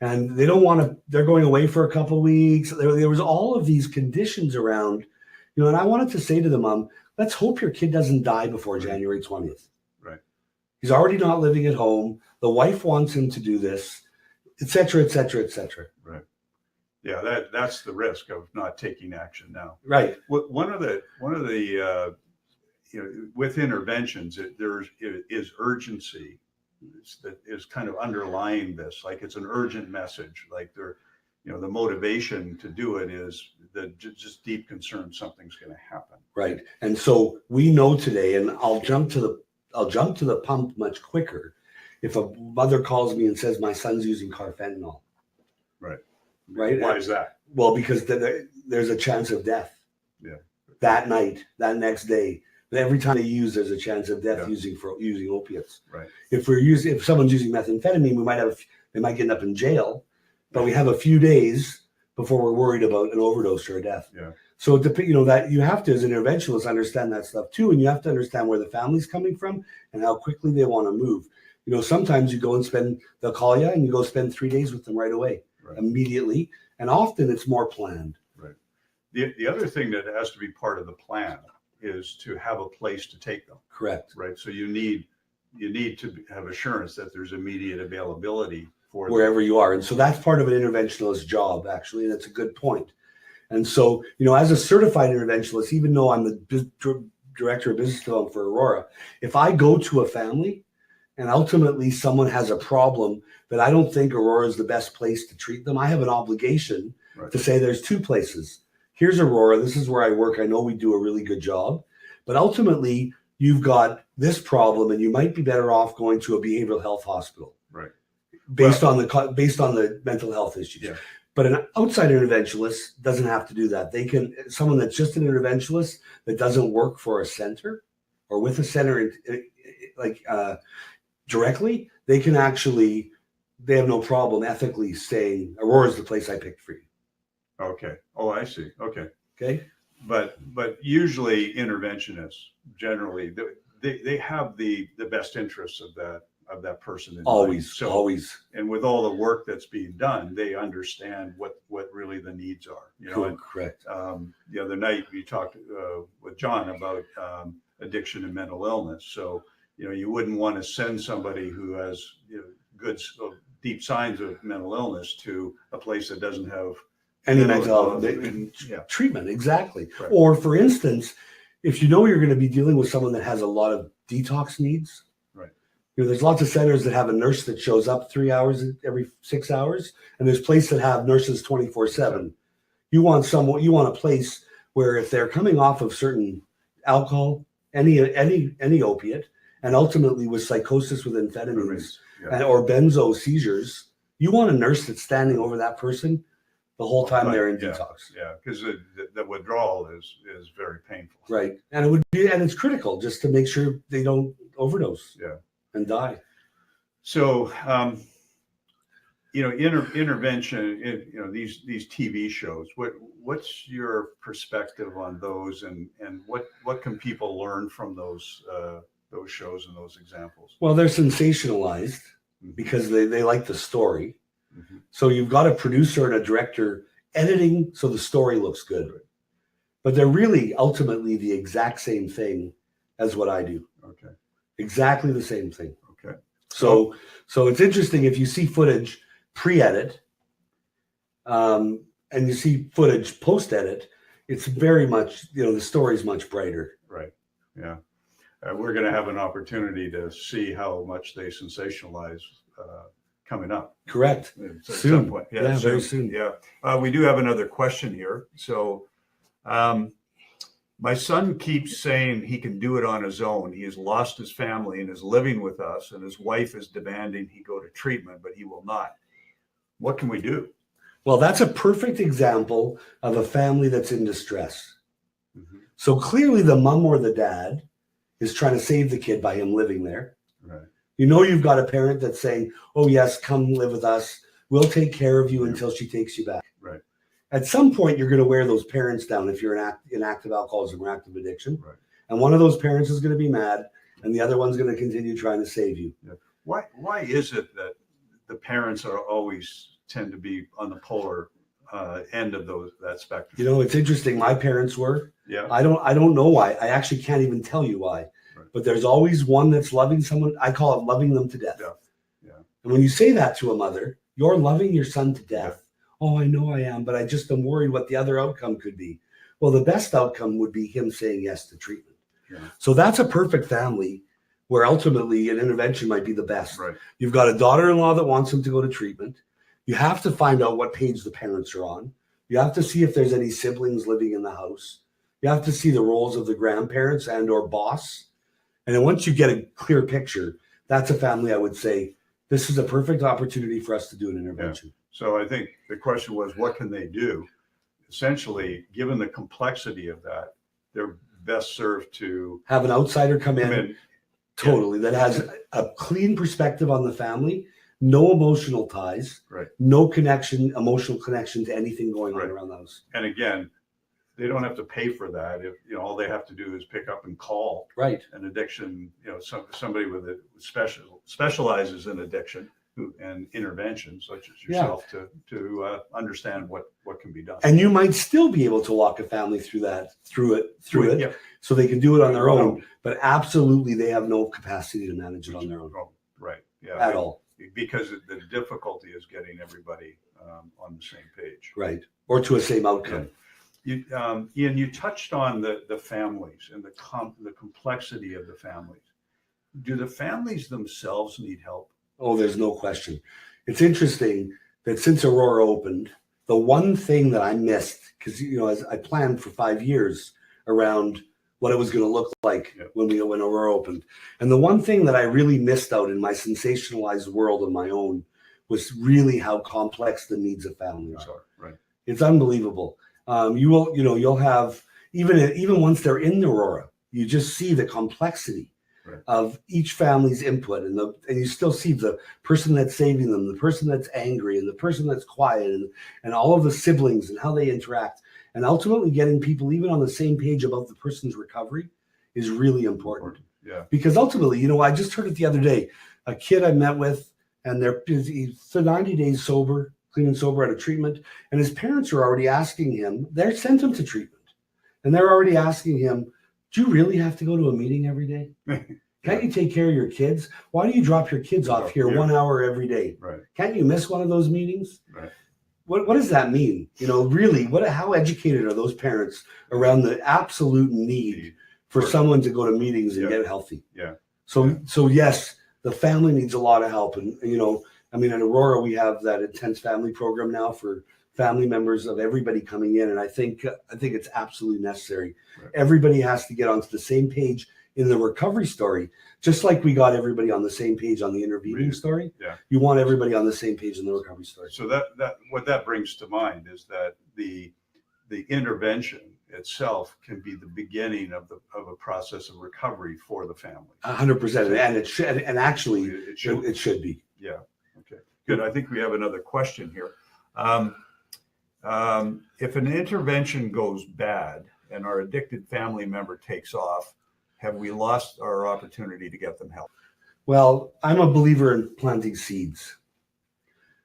And they don't want to, they're going away for a couple of weeks. There was all of these conditions around, and I wanted to say to the mom, let's hope your kid doesn't die before January 20th. Right. He's already not living at home. The wife wants him to do this, et cetera, et cetera, et cetera. Right. Yeah, that's the risk of not taking action now. Right. One of the with interventions, there is urgency that is kind of underlying this. Like it's an urgent message. Like the motivation to do it is just deep concern something's going to happen. Right. And so we know today, and I'll jump to the pump much quicker if a mother calls me and says my son's using carfentanil. Right. Right. Why is that? Well, because there's a chance of death. Yeah. That night, that next day, every time they use, there's a chance of death using opiates. Right. If someone's using methamphetamine, they might get up in jail, but we have a few days before we're worried about an overdose or a death. Yeah. So that you have to, as an interventionist, understand that stuff too, and you have to understand where the family's coming from and how quickly they want to move. Sometimes you go and they'll call you and you go spend 3 days with them right away, immediately, and often it's more planned. Right. The other thing that has to be part of the plan is to have a place to take them. Correct. Right. So you need to have assurance that there's immediate availability for wherever you are. And so that's part of an interventionalist's job, actually. And that's a good point. And so, as a certified interventionalist, even though I'm the director of business development for Aurora, if I go to a family and ultimately someone has a problem that I don't think Aurora is the best place to treat them, I have an obligation to say there's two places. Here's Aurora. This is where I work. I know we do a really good job, but ultimately you've got this problem and you might be better off going to a behavioral health hospital. Right. Based on the mental health issues. Yeah. But an outside interventionalist doesn't have to do that. Someone that's just an interventionalist that doesn't work for a center or with a center directly, they have no problem ethically saying Aurora is the place I picked for you. Okay. Oh, I see. Okay. Okay. But usually interventionists generally they have the best interests of that person in mind. So, always. And with all the work that's being done, they understand what really the needs are. Correct. The other night we talked with John about addiction and mental illness. So you wouldn't want to send somebody who has good deep signs of mental illness to a place that doesn't have any mental health treatment. Exactly. Right. Or for instance, if you're going to be dealing with someone that has a lot of detox needs. There's lots of centers that have a nurse that shows up 3 hours every 6 hours, and there's places that have nurses 24/7. You want a place where if they're coming off of certain alcohol, any opiate, and ultimately with psychosis with amphetamines or benzo seizures, you want a nurse that's standing over that person the whole time they're in detox. Yeah, because the withdrawal is very painful. Right, and it's critical just to make sure they don't overdose. Yeah. And die. So, intervention. These TV shows. What's your perspective on those, and what can people learn from those shows and those examples? Well, they're sensationalized because they like the story, Mhm. So you've got a producer and a director editing so the story looks good. But they're really ultimately the exact same thing as what I do. Okay. Exactly the same thing. Okay. So it's interesting if you see footage pre-edit and you see footage post-edit, it's very much, the story's much brighter. Right. Yeah. We're going to have an opportunity to see how much they sensationalize coming up. Correct. At Soon. some point. Yeah, very soon. Yeah. We do have another question here. So my son keeps saying he can do it on his own. He has lost his family and is living with us, and his wife is demanding he go to treatment, but he will not. What can we do? Well, that's a perfect example of a family that's in distress. Mm-hmm. So clearly the mom or the dad is trying to save the kid by him living there. Right. You've got a parent that's saying, oh yes, come live with us. We'll take care of you until she takes you back. Right. At some point, you're going to wear those parents down if you're in active alcoholism or active addiction. Right. And one of those parents is going to be mad and the other one's going to continue trying to save you. Yeah. Why is it that the parents are always tend to be on the polar end of that spectrum? It's interesting. My parents were. Yeah. I don't know why. I actually can't even tell you why. Right. But there's always one that's loving someone. I call it loving them to death. Yeah. Yeah. And when you say that to a mother, you're loving your son to death. Yeah. Oh, I know I am, but I just am worried what the other outcome could be. Well, the best outcome would be him saying yes to treatment. Yeah. So that's a perfect family where ultimately an intervention might be the best. Right. You've got a daughter-in-law that wants him to go to treatment. You have to find out what page the parents are on. You have to see if there's any siblings living in the house. You have to see the roles of the grandparents and or boss. And then once you get a clear picture, that's a family I would say, this is a perfect opportunity for us to do an intervention. Yeah. So I think the question was, what can they do? Essentially, given the complexity of that, they're best served to have an outsider come in totally that has a clean perspective on the family, no emotional ties, right, no emotional connection to anything going on around the house. And again, they don't have to pay for that. If all they have to do is pick up and call an addiction, somebody with a specializes in addiction and intervention, such as yourself, to understand what can be done. And you might still be able to walk a family through it, so they can do it on their own. But absolutely, they have no capacity to manage it on their own. Right. Yeah. At all. Because the difficulty is getting everybody on the same page. Right. Or to a same outcome. Yeah. Ian, you touched on the families and the complexity of the families. Do the families themselves need help? Oh, there's no question. It's interesting that since Aurora opened, the one thing that I missed, because as I planned for 5 years around what it was going to look like when Aurora opened, and the one thing that I really missed out in my sensationalized world of my own was really how complex the needs of families are. Right. It's unbelievable. You'll have even once they're in Aurora, you just see the complexity of each family's input, and you still see the person that's saving them, the person that's angry, and the person that's quiet, and all of the siblings and how they interact, and ultimately getting people even on the same page about the person's recovery is really important. Yeah. Because ultimately, I just heard it the other day, a kid I met with, and he's 90 days sober, clean and sober out of treatment, and his parents are already asking him, they sent him to treatment, and they're already asking him, do you really have to go to a meeting every day? Can't you take care of your kids? Why do you drop your kids off here 1 hour every day? Right. Can't you miss one of those meetings? Right. What does that mean? Really, how educated are those parents around the absolute need for someone to go to meetings and get healthy? Yeah. So yes, the family needs a lot of help. And, at Aurora, we have that intense family program now for family members of everybody coming in. And I think it's absolutely necessary. Right. Everybody has to get onto the same page in the recovery story, just like we got everybody on the same page on the intervening story. Yeah. You want everybody on the same page in the recovery story. So that what that brings to mind is that the intervention itself can be the beginning of a process of recovery for the family. 100%, and it should, and actually it should be. Yeah. Okay. Good. I think we have another question here. If an intervention goes bad and our addicted family member takes off, have we lost our opportunity to get them help? Well, I'm a believer in planting seeds.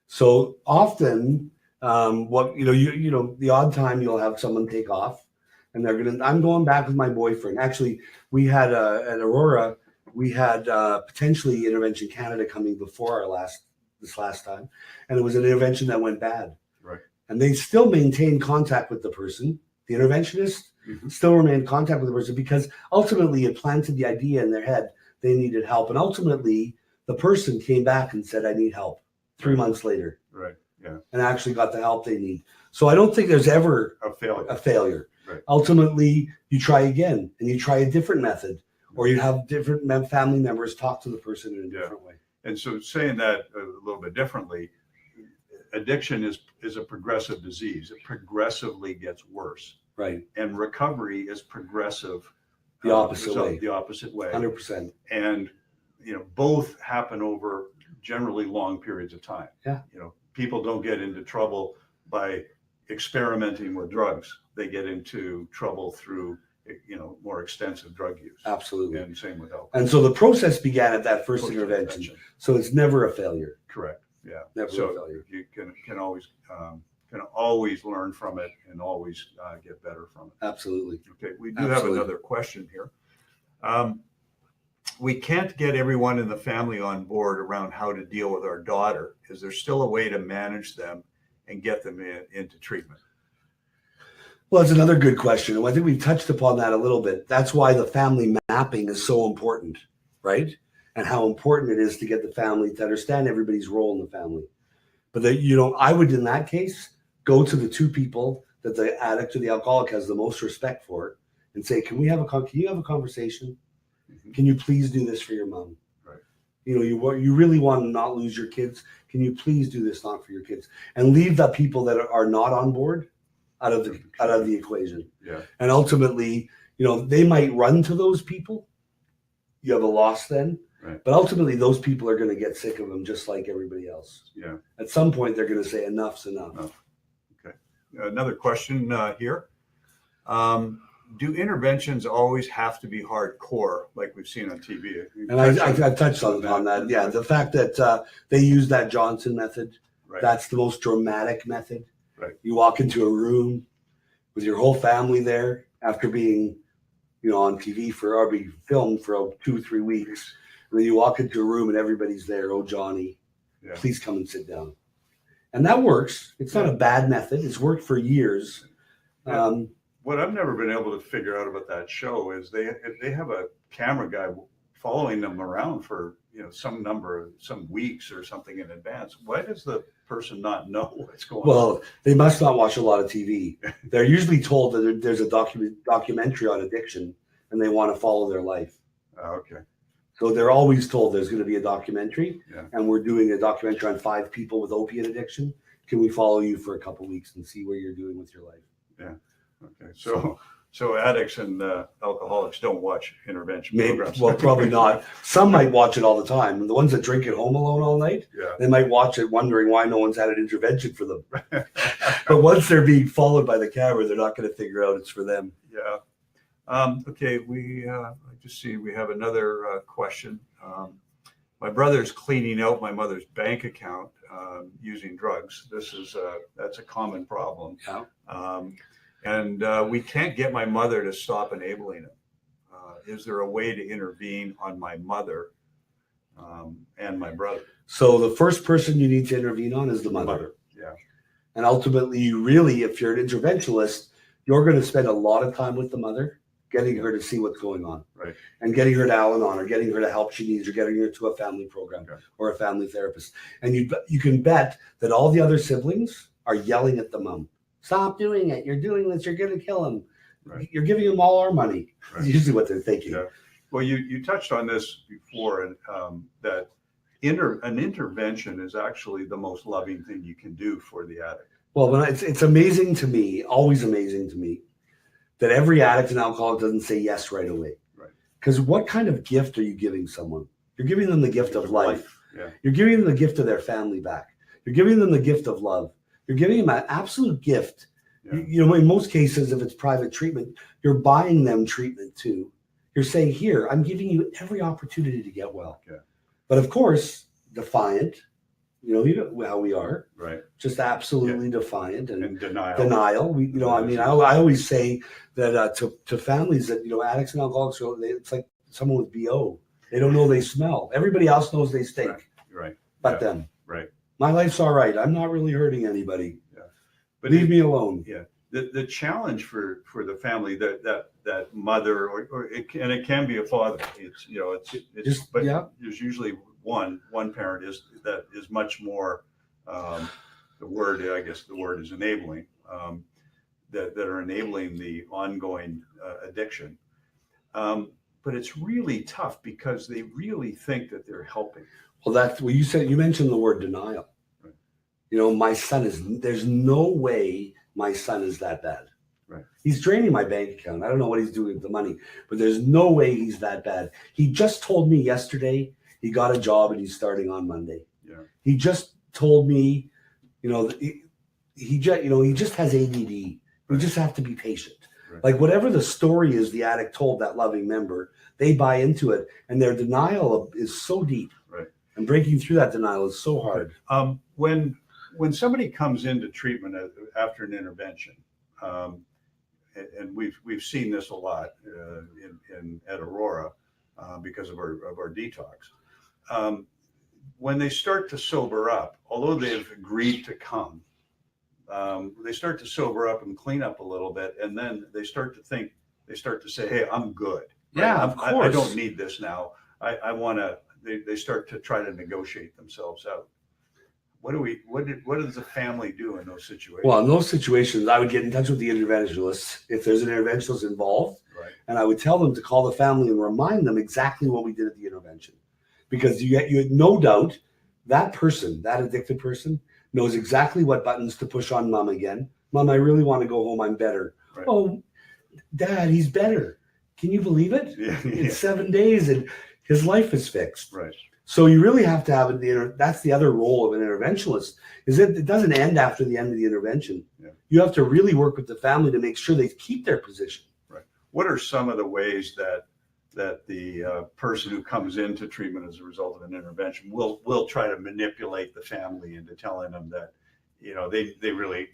So often, the odd time you'll have someone take off, and I'm going back with my boyfriend. Actually, we had at Aurora, we had potentially Intervention Canada coming before this last time, and it was an intervention that went bad. Right. And they still maintain contact with the person. The interventionist still remained in contact with the person because ultimately it planted the idea in their head they needed help, and ultimately the person came back and said, "I need help." 3 months later. Right. Yeah. And actually got the help they need. So I don't think there's ever A failure. a failure. Right. Ultimately, you try again and you try a different method, or you have different family members talk to the person in a different way. And so saying that a little bit differently, addiction is a progressive disease. It progressively gets worse. Right. And recovery is progressive. The opposite way. The opposite way. 100%. And, both happen over generally long periods of time. Yeah. People don't get into trouble by experimenting with drugs. They get into trouble through, more extensive drug use. Absolutely. And same with alcohol. And so the process began at that first intervention. So it's never a failure. Correct. Yeah. Never So a failure. you can always learn from it and always get better from it. Absolutely. Okay. We do have another question here. We can't get everyone in the family on board around how to deal with our daughter. Is there still a way to manage them and get them into treatment? Well, it's another good question. And I think we've touched upon that a little bit. That's why the family mapping is so important, right? And how important it is to get the family to understand everybody's role in the family. But I would, in that case, go to the two people that the addict or the alcoholic has the most respect for and say, can you have a conversation? Can you please do this for your mom? Right. You really want to not lose your kids. Can you please do this not for your kids? And leave the people that are not on board out of the equation. Yeah. And ultimately, they might run to those people. You have a loss then. Right. But ultimately, those people are going to get sick of them just like everybody else. Yeah. At some point, they're going to say enough's enough. Okay. Another question here. Do interventions always have to be hardcore, like we've seen on TV? And I've touched on that. Yeah, the fact that they use that Johnson method, Right. that's the most dramatic method. Right. You walk into a room with your whole family there after being, on TV or being filmed for 2 or 3 weeks. And then you walk into a room and everybody's there. Oh, Johnny, please come and sit down. And that works. It's not a bad method. It's worked for years. Yeah. What I've never been able to figure out about that show is they have a camera guy following them around for some weeks or something in advance. Why does the person not know what's going on? Well, they must not watch a lot of TV. They're usually told that there's a documentary on addiction and they want to follow their life. Okay. So they're always told there's going to be a documentary, Yeah. and we're doing a documentary on 5 people with opiate addiction. Can we follow you for a couple of weeks and see what you're doing with your life? Yeah. Okay. So addicts and alcoholics don't watch intervention programs. Well, probably not. Some might watch it all the time. And the ones that drink at home alone all night, Yeah. they might watch it wondering why no one's had an intervention for them. But once they're being followed by the camera, they're not going to figure out it's for them. Yeah. Okay. I just see we have another question. My brother's cleaning out my mother's bank account using drugs. That's a common problem. Yeah. And we can't get my mother to stop enabling it. Is there a way to intervene on my mother and my brother? So the first person you need to intervene on is the mother. Yeah. And ultimately, if you're an interventionist, you're going to spend a lot of time with the mother, getting her to see what's going on. Right. And getting her to Al-Anon, or getting her the help she needs, or getting her to a family program or a family therapist. And you can bet that all the other siblings are yelling at the mom. Stop doing it. You're doing this. You're going to kill him. Right. You're giving him all our money. Right. That's usually what they're thinking. Yeah. Well, you touched on this before, and that an intervention is actually the most loving thing you can do for the addict. Well, it's amazing to me, always amazing to me, that every addict and alcoholic doesn't say yes right away. Right. Because what kind of gift are you giving someone? You're giving them the gift of life. Yeah. You're giving them the gift of their family back. You're giving them the gift of love. You're giving them an absolute gift. Yeah. In most cases, if it's private treatment, you're buying them treatment too. You're saying, here, I'm giving you every opportunity to get well. Yeah. But of course, defiant, You know how we are, Right. just absolutely defiant and And denial. denial. We, you know, I mean, I always say that to families that, you know, addicts and alcoholics, it's like someone with BO. They don't know they smell. Everybody else knows they stink, Right. but them. Right. My life's all right. I'm not really hurting anybody. Yeah. But Leave me alone. Yeah. The challenge for the family, that mother or it can be a father. It's, you know, it's but there's usually one parent is much more, the word is enabling, that are enabling the ongoing addiction. But it's really tough because they really think that they're helping. Well, that's what you said. You mentioned the word denial. Right. You know, there's no way my son is that bad. Right. He's draining my bank account. I don't know what he's doing with the money, but there's no way he's that bad. He just told me yesterday he got a job and he's starting on Monday. Yeah. He just told me, you know, he just has ADD. We just have to be patient. Right. Like whatever the story is the addict told that loving member, they buy into it, and their denial is so deep. Right. And breaking through that denial is so hard. When somebody comes into treatment after an intervention, and we've seen this a lot at Aurora because of our detox. When they start to sober up, although they've agreed to come, they start to sober up and clean up a little bit, and then they start to say, "Hey, I'm good. Right? Yeah, of course. I don't need this now. I want to." They start to try to negotiate themselves out. What does the family do in those situations? Well, in those situations, I would get in touch with the interventionalists if there's an interventionist involved, right. And I would tell them to call the family and remind them exactly what we did at the intervention, because you had no doubt that person, that addicted person, knows exactly what buttons to push on mom again. Mom, I really want to go home. I'm better. Right. Oh, Dad, he's better. Can you believe it? Yeah. It's 7 days and his life is fixed. Right. So you really have to have that's the other role of an interventionist, is it doesn't end after the end of the intervention. Yeah. You have to really work with the family to make sure they keep their position. Right. What are some of the ways that the person who comes into treatment as a result of an intervention will try to manipulate the family into telling them that, you know, they really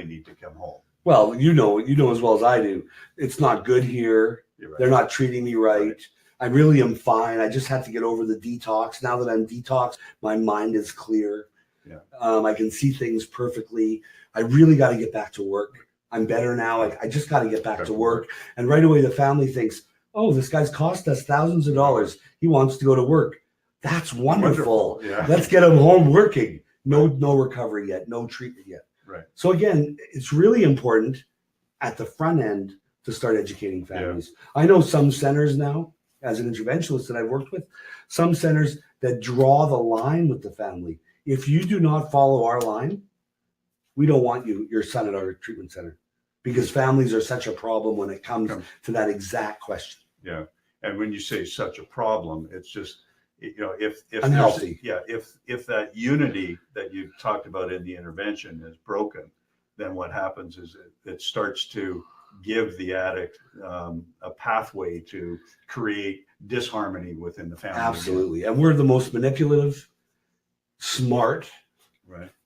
need to come home? Well, you know as well as I do, it's not good here. Right. They're not treating me right. I really am fine. I just have to get over the detox. Now that I'm detoxed, my mind is clear. Yeah. I can see things perfectly. I really got to get back to work. I'm better now. I just got to get back to work. And right away, the family thinks, oh, this guy's cost us thousands of dollars. He wants to go to work. That's wonderful. Yeah. Let's get him home working. No recovery yet. No treatment yet. Right. So again, it's really important at the front end to start educating families. Yeah. I know some centers now, as an interventionist that I've worked with, some centers that draw the line with the family. If you do not follow our line, we don't want your son at our treatment center, because families are such a problem when it comes to that exact question. Yeah. And when you say such a problem, it's just, you know, if unhealthy. If that unity that you talked about in the intervention is broken, then what happens is it starts to give the addict a pathway to create disharmony within the family. Absolutely. And we're the most manipulative, smart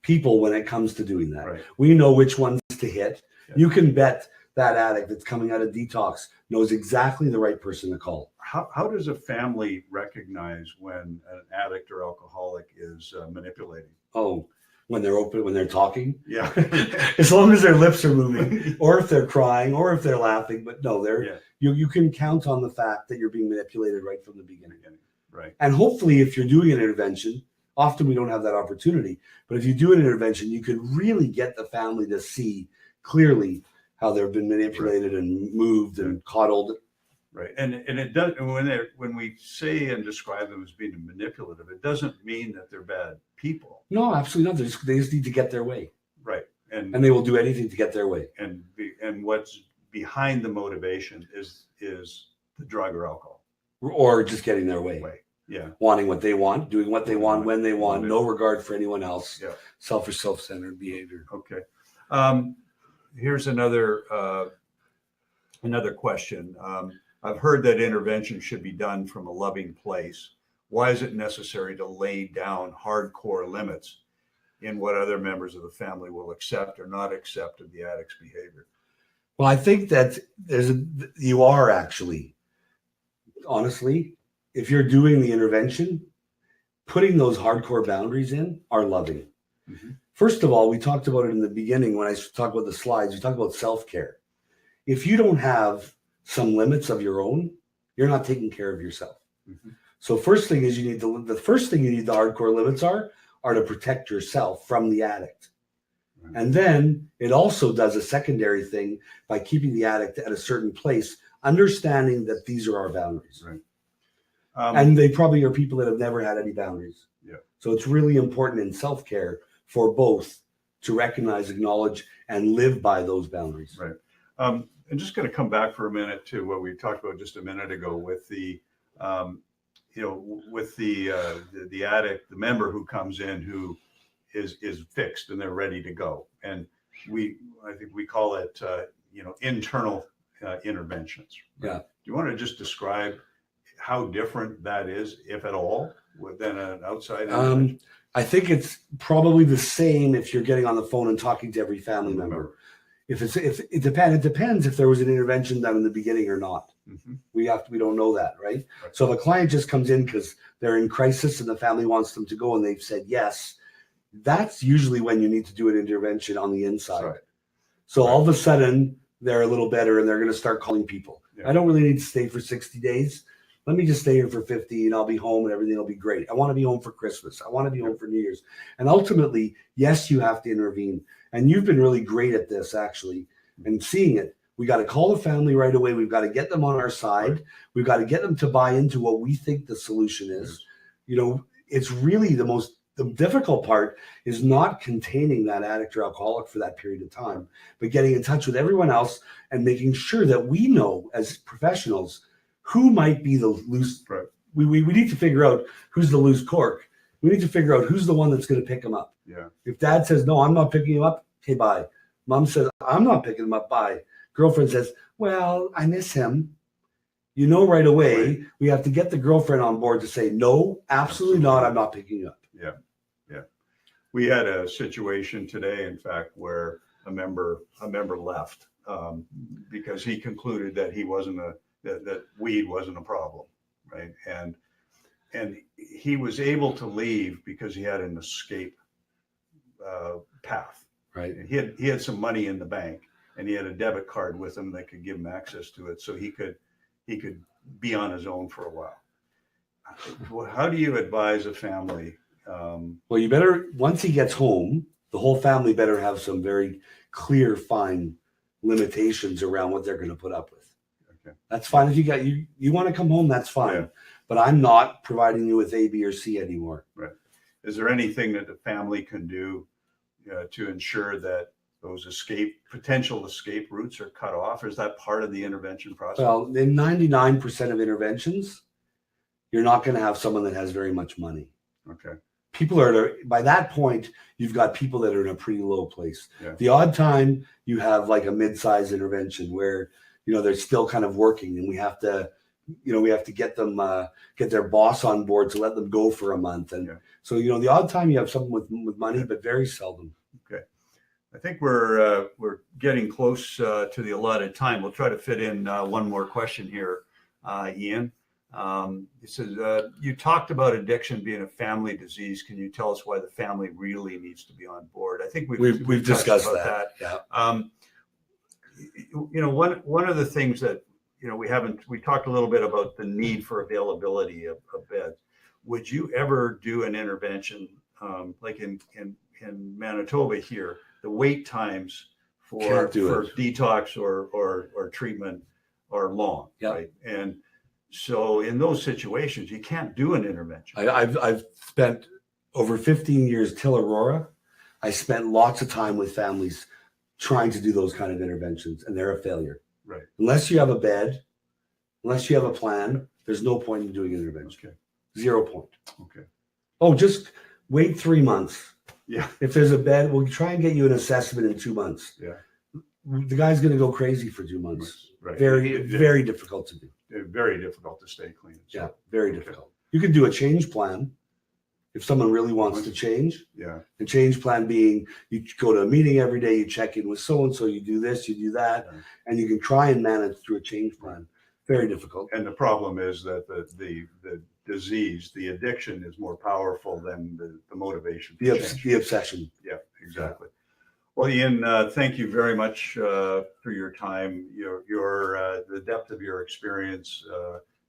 people when it comes to doing that. Right. We know which ones to hit. Yeah. You can bet that addict that's coming out of detox knows exactly the right person to call. How does a family recognize when an addict or alcoholic is manipulating? Oh, when they're open, when they're talking. Yeah. As long as their lips are moving, or if they're crying, or if they're laughing. But no, you can count on the fact that you're being manipulated right from the beginning. Right. And hopefully, if you're doing an intervention, often we don't have that opportunity. But if you do an intervention, you could really get the family to see clearly how they've been manipulated and moved and coddled. Right. And it does, when we say and describe them as being manipulative, it doesn't mean that they're bad people. No, absolutely not. They just need to get their way. Right. And they will do anything to get their way. And what's behind the motivation is the drug or alcohol. Or just getting their way. Yeah. Wanting what they want, doing what they want, when they want, no regard for anyone else. Yeah. Selfish, self-centered behavior. Okay. Here's another question. I've heard that intervention should be done from a loving place. why is it necessary to lay down hardcore limits in what other members of the family will accept or not accept of the addict's behavior? Well, I think that you are actually, honestly, if you're doing the intervention, putting those hardcore boundaries in are loving. Mm-hmm. First of all, we talked about it in the beginning when I talked about the slides. We talked about self-care. If you don't have some limits of your own, you're not taking care of yourself. Mm-hmm. So first thing is the first thing you need the hardcore limits are to protect yourself from the addict. Right. And then it also does a secondary thing by keeping the addict at a certain place, understanding that these are our boundaries. Right. And they probably are people that have never had any boundaries. Yeah. So it's really important in self-care for both to recognize, acknowledge, and live by those boundaries. Right. I'm just going to come back for a minute to what we talked about just a minute ago with the, with the addict, the member who comes in who is fixed and they're ready to go, and I think we call it, internal interventions. Right? Yeah. Do you want to just describe how different that is, if at all, than an outside intervention? I think it's probably the same if you're getting on the phone and talking to every family member. If it depends if there was an intervention done in the beginning or not. Mm-hmm. We don't know that, right? Right. So if a client just comes in because they're in crisis and the family wants them to go and they've said yes, that's usually when you need to do an intervention on the inside. Right. So all of a sudden they're a little better and they're going to start calling people. Yeah. I don't really need to stay for 60 days. Let me just stay here for 50 and I'll be home and everything will be great. I want to be home for Christmas. I want to be home for New Year's. And ultimately, yes, you have to intervene. And you've been really great at this, actually, and seeing it. We got to call the family right away. We've got to get them on our side. Right. We've got to get them to buy into what we think the solution is. It's really the difficult part is not containing that addict or alcoholic for that period of time, but getting in touch with everyone else and making sure that we know as professionals who might be the loose. Right. We need to figure out who's the loose cork. We need to figure out who's the one that's going to pick him up. Yeah. If dad says, no, I'm not picking him up, okay, bye. Mom says, I'm not picking him up, bye. Girlfriend says, well, I miss him. Right away, Right. we have to get the girlfriend on board to say, no, absolutely not. I'm not picking you up. Yeah. Yeah. We had a situation today, in fact, where a member left because he concluded that that weed wasn't a problem. Right. And he was able to leave because he had an escape path. Right. He had some money in the bank, and he had a debit card with him that could give him access to it, so he could be on his own for a while. How do you advise a family? Well, you better, once he gets home, the whole family better have some very clear, fine limitations around what they're going to put up with. Okay. That's fine. If you want to come home, that's fine. Yeah. But I'm not providing you with A, B, or C anymore. Right. Is there anything that the family can do to ensure that those potential escape routes are cut off? Or is that part of the intervention process? Well, in 99% of interventions, you're not going to have someone that has very much money. Okay. People by that point, you've got people that are in a pretty low place. Yeah. The odd time you have like a mid-size intervention where, they're still kind of working and we have to get them, get their boss on board to let them go for a month. And so, the odd time you have someone with money, but very seldom. Okay. I think we're getting close to the allotted time. We'll try to fit in one more question here, Ian. It says, you talked about addiction being a family disease. Can you tell us why the family really needs to be on board? I think we've discussed about that. Yeah. One of the things that we talked a little bit about the need for availability of beds. Would you ever do an intervention like in Manitoba here? The wait times for detox or treatment are long, right? And so in those situations, you can't do an intervention. I've spent over 15 years till Aurora. I spent lots of time with families trying to do those kind of interventions, and they're a failure. Right. Unless you have a bed, unless you have a plan, there's no point in doing an intervention. Okay. 0 point. Okay. Oh, just wait 3 months. Yeah. If there's a bed, we'll try and get you an assessment in 2 months. Yeah. The guy's going to go crazy for 2 months. Right. Very difficult to do. Very difficult to stay clean. Yeah, very difficult. You could do a change plan if someone really wants to change. Yeah. The change plan being you go to a meeting every day, you check in with so-and-so, you do this, you do that, and you can try and manage through a change plan. Very difficult. And the problem is that the disease, the addiction is more powerful than the motivation. The obsession. Yeah, exactly. Well, Ian, thank you very much for your time. The depth of your experience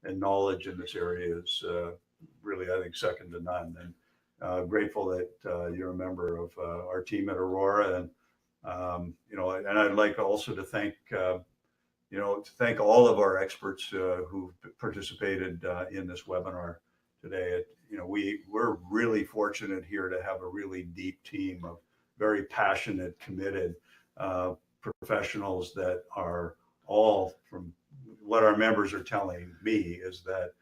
and knowledge in this area is really, I think, second to none. And grateful that you're a member of our team at Aurora. And and I'd like also to thank all of our experts who participated in this webinar today. We're really fortunate here to have a really deep team of very passionate, committed professionals that are all, from what our members are telling me, is that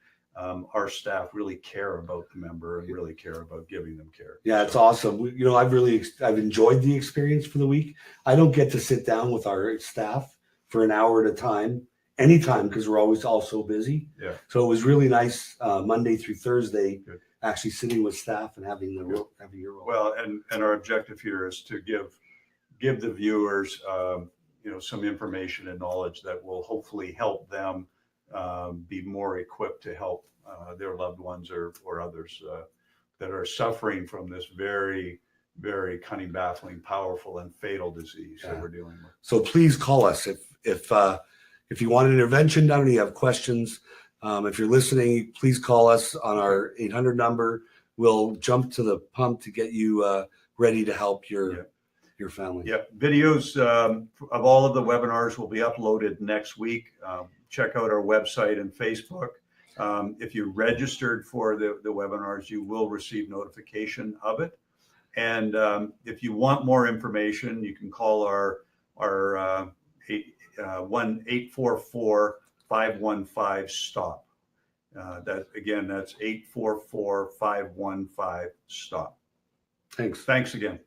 our staff really care about the member and really care about giving them care. Yeah, it's awesome. I've enjoyed the experience for the week. I don't get to sit down with our staff for an hour at a time, anytime, because we're always all so busy. Yeah. So it was really nice Monday through Thursday, actually sitting with staff and having your role. Well, and our objective here is to give the viewers some information and knowledge that will hopefully help them be more equipped to help their loved ones or others that are suffering from this very, very cunning, baffling, powerful, and fatal disease that we're dealing with. So please call us if you want an intervention done or you have questions. If you're listening, please call us on our 800 number. We'll jump to the pump to get you ready to help your family. Yeah, videos of all of the webinars will be uploaded next week. Check out our website and Facebook. If you registered for the webinars, you will receive notification of it. And if you want more information, you can call our 1-844-515-STOP. That's 844-515-STOP. Thanks. Thanks again.